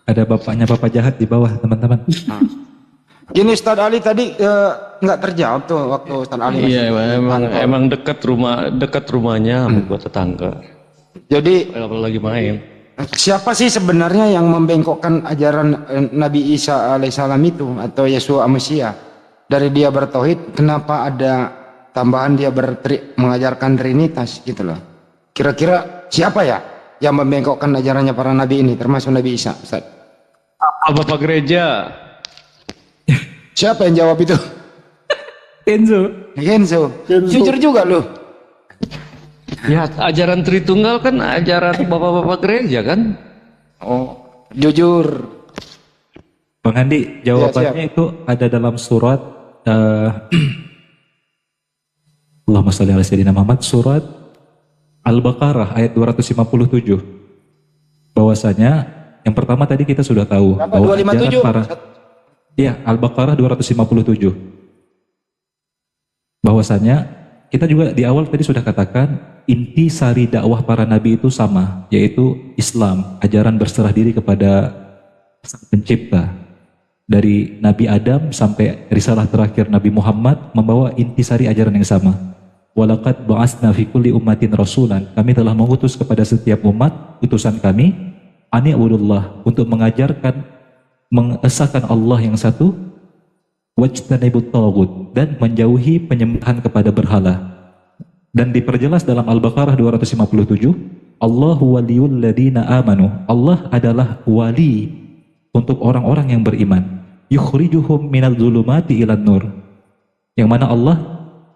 Ada bapaknya bapak jahat di bawah, teman-teman. Gini, Ustaz Ali tadi nggak terjawab tuh waktu Ustaz Ali. Iya, emang dekat rumahnya sama gua tetangga. Jadi kalau lagi main. Siapa sih sebenarnya yang membengkokkan ajaran Nabi Isa alaihissalam itu atau Yesua Mesia? Dari dia bertauhid, kenapa ada tambahan dia mengajarkan Trinitas gitu loh? Kira-kira siapa ya yang membengkokkan ajarannya para nabi ini, termasuk Nabi Isa, Ustaz? Bapak gereja. Siapa yang jawab itu? Kenzo. Jujur juga loh. Ya, ajaran Tritunggal kan ajaran bapak-bapak gereja kan? Oh, jujur. Bang Andi, jawabannya itu ada dalam surat Allahumma sholli ala sayyidina Muhammad, surat Al-Baqarah ayat 257. Bahwasanya yang pertama tadi kita sudah tahu bahwa ajaran para Al-Baqarah 257. Bahwasanya kita juga di awal tadi sudah katakan inti sari dakwah para nabi itu sama, yaitu Islam, ajaran berserah diri kepada Sang Pencipta. Dari Nabi Adam sampai risalah terakhir Nabi Muhammad membawa intisari ajaran yang sama. Walaqad ba'atsna fi kulli ummatin rasulan. Kami telah mengutus kepada setiap umat utusan kami ani'budullah, untuk mengajarkan mengesahkan Allah yang satu, wajtanibut taghut, dan menjauhi penyembahan kepada berhala. Dan diperjelas dalam Al-Baqarah 257, Allahu waliyul ladina amanu. Allah adalah wali untuk orang-orang yang beriman. Yukhrijuhum minadz zulumati ilan nur. Yang mana Allah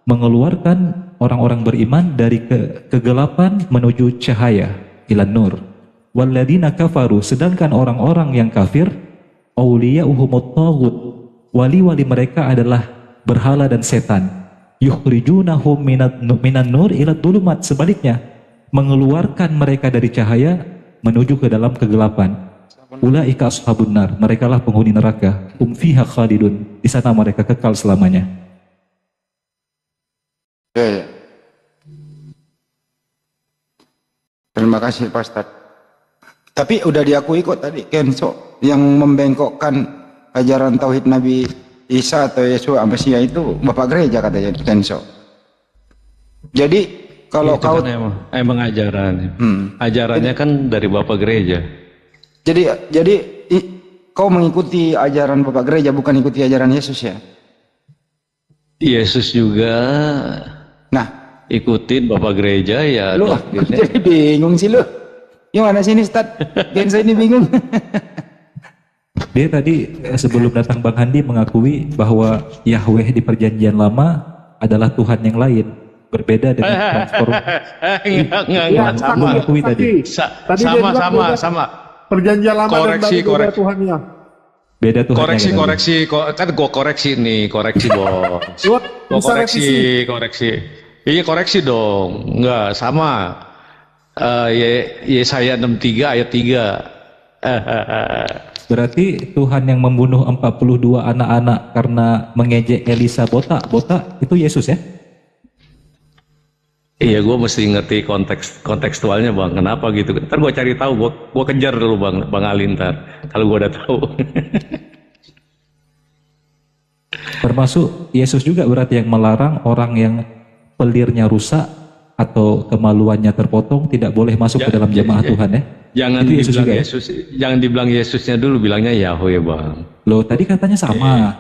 mengeluarkan orang-orang beriman dari kegelapan menuju cahaya, ilan nur. Walladina kafaru, sedangkan orang-orang yang kafir, awliya'uhumut taghut, wali-wali mereka adalah berhala dan setan. Yukhrijunahum minan nur ila dhulumat, sebaliknya mengeluarkan mereka dari cahaya menuju ke dalam kegelapan. Ulaika ashabun nar, merekalah penghuni neraka, fiha khalidun, di sana mereka kekal selamanya. Ya. Terima kasih Pak Ustadz. Tapi udah diakui kok tadi Kenzo yang membengkokkan ajaran tauhid Nabi Isa atau Yesua Mesia itu Bapak gereja katanya Kenzo. Jadi kalau itu kau kan emang ajarannya. Ajarannya kan dari Bapak gereja. Jadi kau mengikuti ajaran Bapak gereja, bukan ikuti ajaran Yesus ya? Yesus juga ikutin Bapak gereja ya. Lu jadi bingung sih lu. Gimana sih ini Ustaz? Genzo ini bingung. Dia tadi sebelum datang Bang Handi mengakui bahwa Yahweh di perjanjian lama adalah Tuhan yang lain, berbeda dengan Enggak, mengakui tadi. Sama. Perjanjian lama koreksi, dan baru beda Tuhannya. Beda Tuhannya. Koreksi, kan gua koreksi nih, koreksi bos. Gua koreksi. Iya koreksi dong, enggak sama. Yesaya 63 ayat 3. Berarti Tuhan yang membunuh 42 anak-anak karena mengejek Elisa botak itu Yesus ya? Iya, gue mesti ngerti kontekstualnya bang. Kenapa gitu? Ntar gue cari tahu, gue kejar dulu bang Ali ntar. Kalau gue udah tahu. Termasuk Yesus juga berarti yang melarang orang yang pelirnya rusak atau kemaluannya terpotong tidak boleh masuk ke dalam jemaah Tuhan ya? Jangan itu Yesus dibilang juga, Yesus, jangan dibilang Yesusnya dulu, bilangnya Yahweh bang. Loh tadi katanya sama.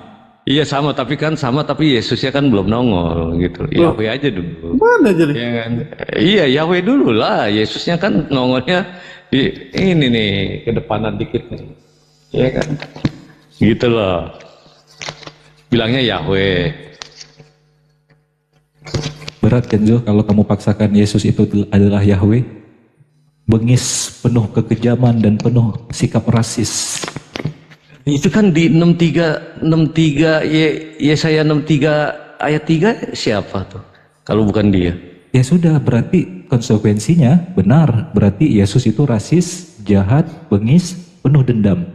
Iya sama, tapi Yesusnya kan belum nongol gitu. Yahweh aja dulu. Mana jadi? Ya kan? Iya Yahweh dulu lah. Yesusnya kan nongolnya di ini nih, kedepanan dikit nih. Iya kan? Gitu loh. Bilangnya Yahweh. Berat Kenzo kalau kamu paksakan Yesus itu adalah Yahweh. Bengis, penuh kekejaman dan penuh sikap rasis. Itu kan di 63 Yesaya 63 ayat 3 siapa tuh? Kalau bukan dia. Ya sudah, berarti konsekuensinya benar. Berarti Yesus itu rasis, jahat, bengis, penuh dendam.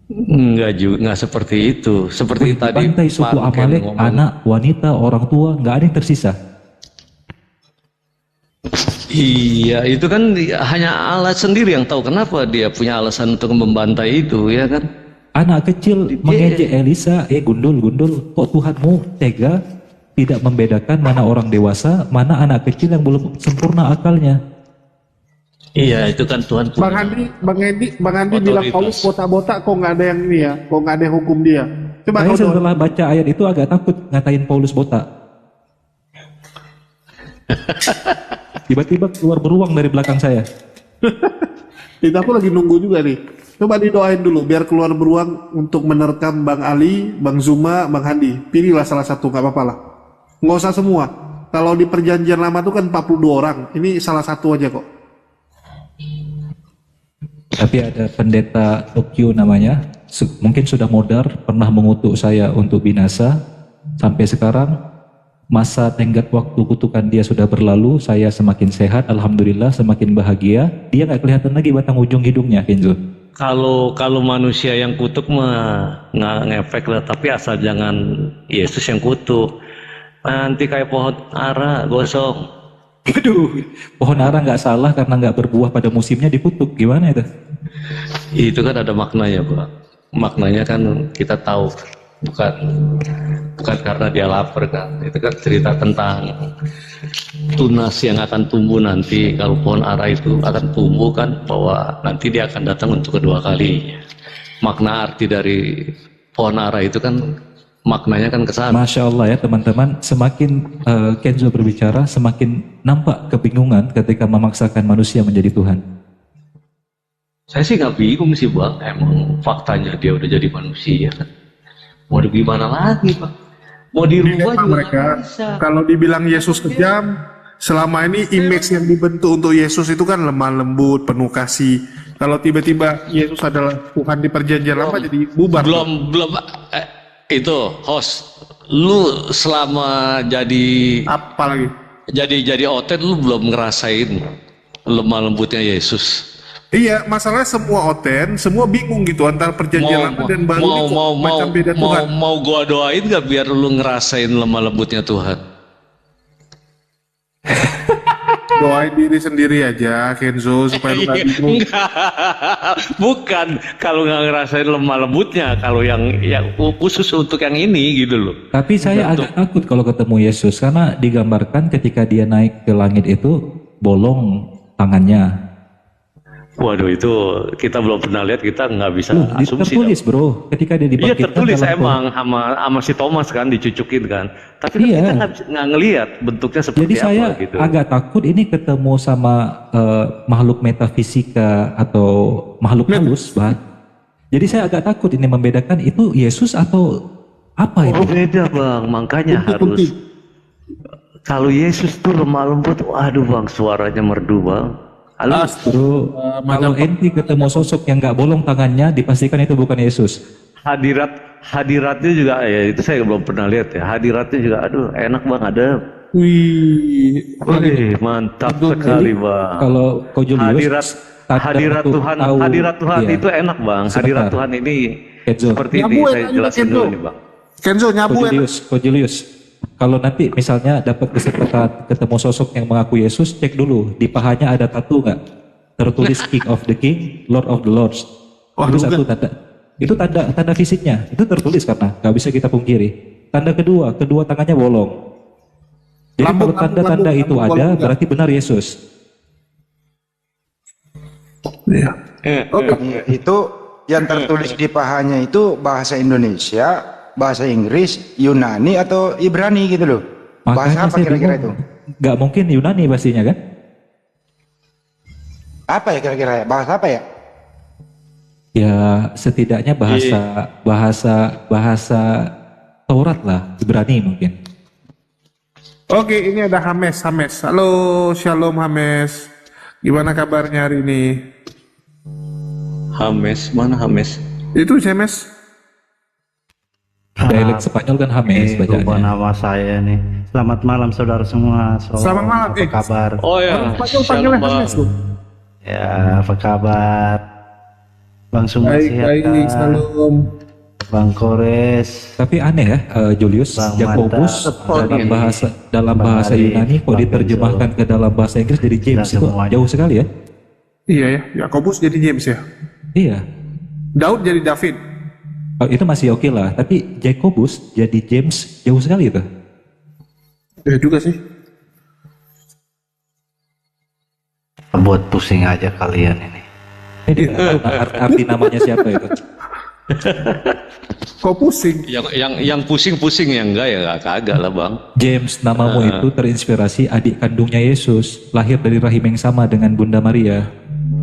Enggak seperti itu. Seperti tadi bantai suku Amalek, anak, wanita, orang tua, nggak ada yang tersisa. Iya, itu kan hanya Allah sendiri yang tahu kenapa dia punya alasan untuk membantai itu, ya kan? Anak kecil mengejek Elisa, gundul, kok Tuhanmu tega tidak membedakan mana orang dewasa, mana anak kecil yang belum sempurna akalnya. Iya, itu kan Tuhan. Bang Andi bilang Paulus botak-botak, kok nggak ada yang ini ya, kok nggak ada yang hukum dia. Coba saya setelah baca ayat itu agak takut ngatain Paulus botak. Tiba-tiba keluar beruang dari belakang saya. Itu aku lagi nunggu juga nih. Coba didoain dulu biar keluar beruang untuk menerkam Bang Ali, Bang Zuma, Bang Handi. Pilihlah salah satu, nggak apa-apa lah. Nggak usah semua. Kalau di perjanjian lama itu kan 42 orang. Ini salah satu aja kok. Tapi ada pendeta Tokyo namanya, mungkin sudah modar, pernah mengutuk saya untuk binasa. Sampai sekarang masa tenggat waktu kutukan dia sudah berlalu, saya semakin sehat, alhamdulillah, semakin bahagia. Dia nggak kelihatan lagi batang ujung hidungnya, Kenzo. Kalau manusia yang kutuk mah nggak ngefek lah, tapi asal jangan Yesus yang kutuk. Nanti kayak pohon ara gosong. Aduh, pohon ara nggak salah karena nggak berbuah pada musimnya dikutuk, gimana itu? Itu kan ada maknanya, Pak. Maknanya kan kita tahu, bukan karena dia lapar kan. Itu kan cerita tentang tunas yang akan tumbuh nanti. Kalau pohon ara itu akan tumbuh kan, bahwa nanti dia akan datang untuk kedua kalinya. Makna arti dari pohon ara itu kan maknanya kan kesana. Masya Allah ya teman-teman, semakin Kenzo berbicara, semakin nampak kebingungan ketika memaksakan manusia menjadi Tuhan. Saya sih nggak bingung sih Bang, emang faktanya dia udah jadi manusia kan. Mau gimana lagi Pak? Mau dirubah juga mereka bisa. Kalau dibilang Yesus kejam, selama ini image yang dibentuk untuk Yesus itu kan lemah lembut, penuh kasih. Kalau tiba-tiba Yesus adalah Tuhan di perjanjian lama, jadi bubar. Belum itu host, lu selama jadi apa lagi? Jadi otet lu belum ngerasain lemah lembutnya Yesus. Iya, masalahnya semua oten, semua bingung gitu antara perjanjian lama dan baru ini kok macam beda Tuhan. Mau gua doain gak biar lu ngerasain lemah lembutnya Tuhan? Doain diri sendiri aja, Kenzo, supaya lu gak bingung. Bukan, kalau nggak ngerasain lemah lembutnya, kalau yang khusus untuk yang ini gitu loh. Tapi saya agak takut kalau ketemu Yesus, karena digambarkan ketika dia naik ke langit itu bolong tangannya. Waduh, itu kita belum pernah lihat, kita nggak bisa asumsi. Tertulis bro, ketika dia dibangkitkan. Iya tertulis emang sama si Thomas kan dicucukin kan. Tapi kan kita nggak ngelihat bentuknya seperti jadi apa saya gitu. agak takut ini ketemu sama makhluk metafisika atau makhluk halus, Bang. Jadi saya agak takut ini membedakan itu Yesus atau apa itu? Oh beda Bang, makanya harus. Kalau Yesus tuh lemah lembut, waduh Bang, suaranya merdu Bang. Halo bro, kalau enti ketemu sosok yang nggak bolong tangannya, dipastikan itu bukan Yesus. Hadiratnya juga ya, itu saya belum pernah lihat ya. Hadiratnya juga, aduh enak Bang, ada. Wih, mantap sekali Bang. Kalau Ko Julius, hadirat Tuhan iya. itu enak Bang. Hadirat Tuhan ini Kenzo. Seperti ini saya jelasin dulu nih Bang. Kenzo nyabu Ko Julius. Kalau nanti misalnya dapat kesempatan ketemu sosok yang mengaku Yesus, cek dulu di pahanya ada tato nggak? Tertulis King of the King, Lord of the Lords. Itu satu tanda. Itu tanda fisiknya. Itu tertulis karena nggak bisa kita pungkiri. Tanda kedua tangannya bolong. Jadi kalau tanda-tanda itu ada, berarti benar Yesus. Iya. Itu yang tertulis di pahanya itu bahasa Indonesia, bahasa Inggris, Yunani atau Ibrani gitu loh. Bahasa apa kira-kira itu? Gak mungkin Yunani pastinya kan? Apa ya kira-kira ya? Bahasa apa ya? Ya setidaknya bahasa Taurat lah, Ibrani mungkin. Oke, ini ada Hames. Halo, Shalom Hames. Gimana kabarnya hari ini? Hames, mana Hames? Itu Hames. Dialek Spanyol kan Hames bacanya. Nama saya nih. Selamat malam saudara semua. Selamat malam. Apa kabar? Oh ya. Panggilnya Hames tuh. Ya, apa kabar? Bang semua sehat baik, kan? Salam. Bang Kores. Tapi aneh ya, Julius, Jakobus dalam bahasa Yunani kok diterjemahkan ke dalam bahasa Inggris jadi James, itu jauh sekali ya. Iya ya, Yakobus jadi James ya. Iya. Daud jadi David. Oh, itu masih oke lah, tapi Jakobus jadi James jauh sekali itu. Ya juga sih. Buat pusing aja kalian ini. Arti namanya siapa itu? Kok pusing? Yang pusing-pusing yang enggak ya kagak lah bang. James, namamu itu terinspirasi adik kandungnya Yesus, lahir dari rahim yang sama dengan Bunda Maria.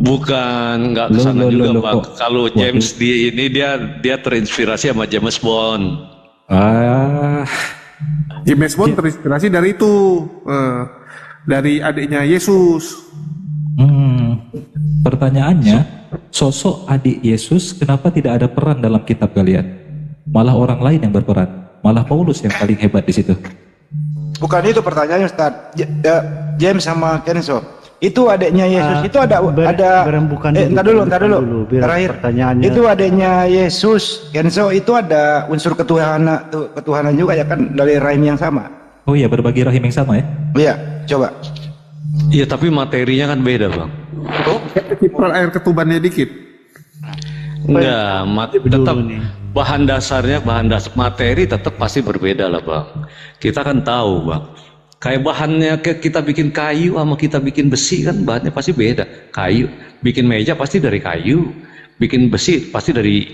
Bukan, nggak kesana juga bang. Kalau James di ini dia terinspirasi sama James Bond. James Bond terinspirasi dari itu, dari adiknya Yesus. Pertanyaannya, sosok adik Yesus kenapa tidak ada peran dalam kitab kalian? Malah orang lain yang berperan, malah Paulus yang paling hebat di situ. Bukan itu pertanyaannya, Ustaz. James sama Kenzo, itu adiknya Yesus, itu ada entar dulu. Terakhir, itu adiknya Yesus, Kenzo, itu ada unsur ketuhanan juga ya kan, dari rahim yang sama. Oh iya, berbagi rahim yang sama ya? Iya, coba. Iya, tapi materinya kan beda bang. Keciprol air ketubannya dikit. Enggak, tetap bahan dasarnya, materi tetap pasti berbeda lah bang. Kita kan tahu bang, kayak bahannya kita bikin kayu sama kita bikin besi kan bahannya pasti beda. Kayu, bikin meja pasti dari kayu, bikin besi pasti dari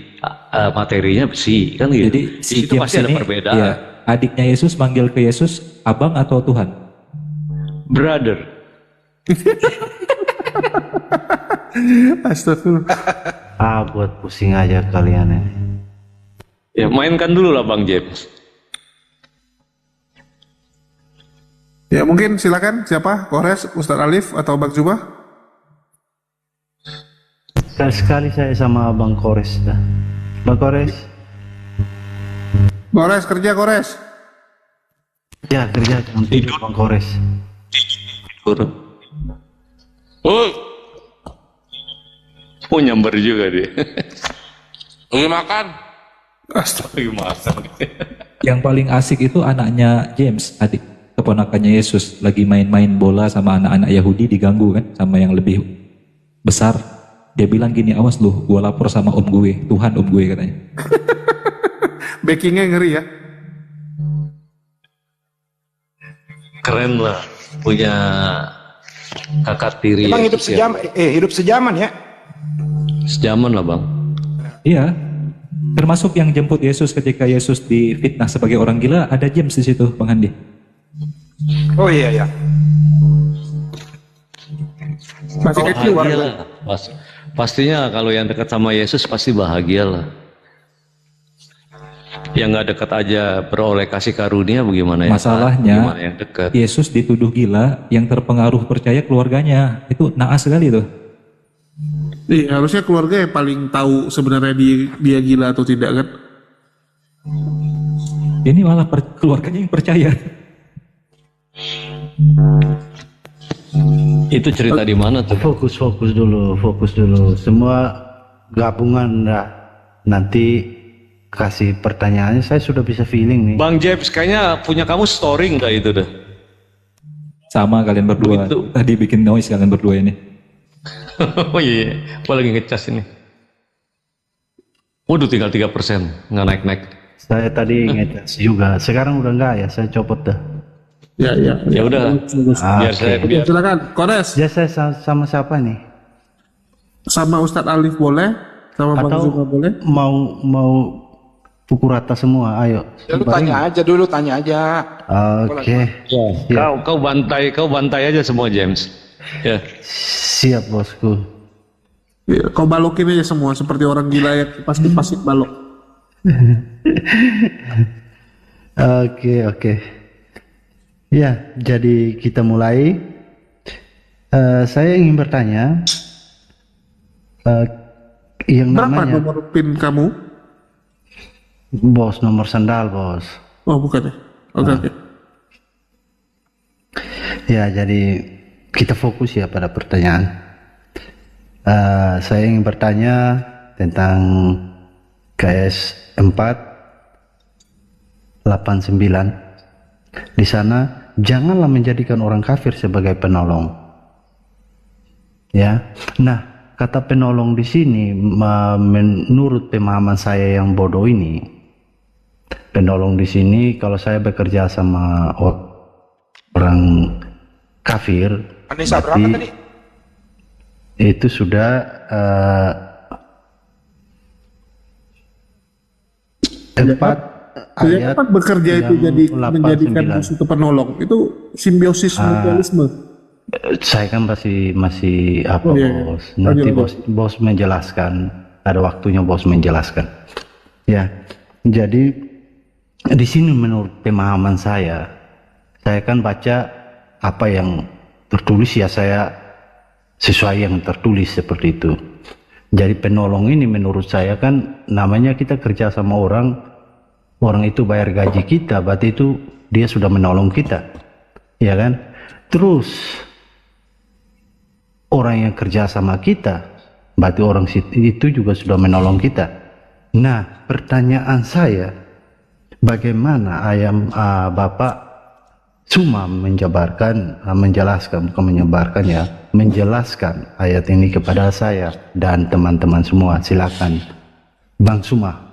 materinya besi kan gitu. Jadi si itu pasti ada perbedaan. Iya, adiknya Yesus manggil ke Yesus abang atau Tuhan? Brother. Astagfirullah. Buat pusing aja kalian ini. Ya mainkan dulu lah Bang James. Ya mungkin silakan, siapa? Kores, Ustadz Alif atau Bang Zubah? Sekali saya sama Bang Kores dah. Bang Kores. Kores kerja Kores. Ya kerja tidur Bang Kores. Tidur. Oh nyamber juga dia. Lagi makan. Lagi makan. Yang paling asik itu anaknya James, adik keponakannya Yesus, lagi main-main bola sama anak-anak Yahudi, diganggu kan sama yang lebih besar. Dia bilang gini, awas lu, gua lapor sama gue, Tuhan gue katanya. Backingnya ngeri ya. Keren lah, punya kakak tiri. Emang hidup sejaman ya? Sejaman lah bang. Iya, termasuk yang jemput Yesus ketika Yesus difitnah sebagai orang gila, ada James di situ, Bang Andi. Oh iya ya. Masih kecil warga. Pastinya kalau yang dekat sama Yesus pasti bahagia lah. Yang nggak dekat aja beroleh kasih karunia bagaimana ya? Masalahnya yang dekat? Yesus dituduh gila, yang terpengaruh percaya keluarganya. Itu naas sekali tuh. Iya, harusnya keluarga yang paling tahu sebenarnya dia gila atau tidak kan? Ini malah keluarganya yang percaya. Itu cerita di mana tuh? Fokus dulu. Semua gabungan dah. Nanti kasih pertanyaannya, saya sudah bisa feeling nih. Bang James, kayaknya punya kamu story nggak itu dah? Sama kalian berdua. Tadi bikin noise kalian berdua ini. Oh iya, aku lagi ngecas ini. Waduh, tinggal 3%, nggak naik-naik. Saya tadi ngecas juga, sekarang udah enggak ya, saya copot dah. Ya udah. Biar silakan, Kores. Ya saya sama siapa nih? Sama Ustadz Alif boleh, sama Bang Zubah boleh. Mau pukul rata semua, ayo. Ya, lu tanya aja dulu, Oke. Ya. Kau bantai aja semua James. Ya. Siap bosku. Ya, kau balokin aja semua seperti orang gila yang pasti balok. Oke. Ya, jadi kita mulai. Saya ingin bertanya, yang berapa namanya nomor PIN kamu? Bos, nomor sandal bos. Oh bukan ya? Oke. Ya, jadi kita fokus ya pada pertanyaan. Saya ingin bertanya tentang KS 4:89. Di sana, janganlah menjadikan orang kafir sebagai penolong. Ya. Nah, kata penolong di sini menurut pemahaman saya yang bodoh ini, penolong di sini kalau saya bekerja sama orang kafir, Anissa berapa tadi? itu sudah empat ayat Dapat bekerja itu jadi menjadikan musuh itu penolong. Itu simbiosis mutualisme. Saya kan masih apa bos? Nanti bos menjelaskan. Ada waktunya bos menjelaskan. Ya, jadi di sini menurut pemahaman saya kan baca apa yang tertulis ya saya sesuai yang tertulis seperti itu. Jadi penolong ini menurut saya kan namanya kita kerja sama orang itu bayar gaji kita, berarti itu dia sudah menolong kita, ya kan? Terus orang yang kerja sama kita, berarti orang itu juga sudah menolong kita. Nah, pertanyaan saya, bagaimana Bapak cuma menjelaskan ayat ini kepada saya dan teman-teman semua. Silakan Bang Suma.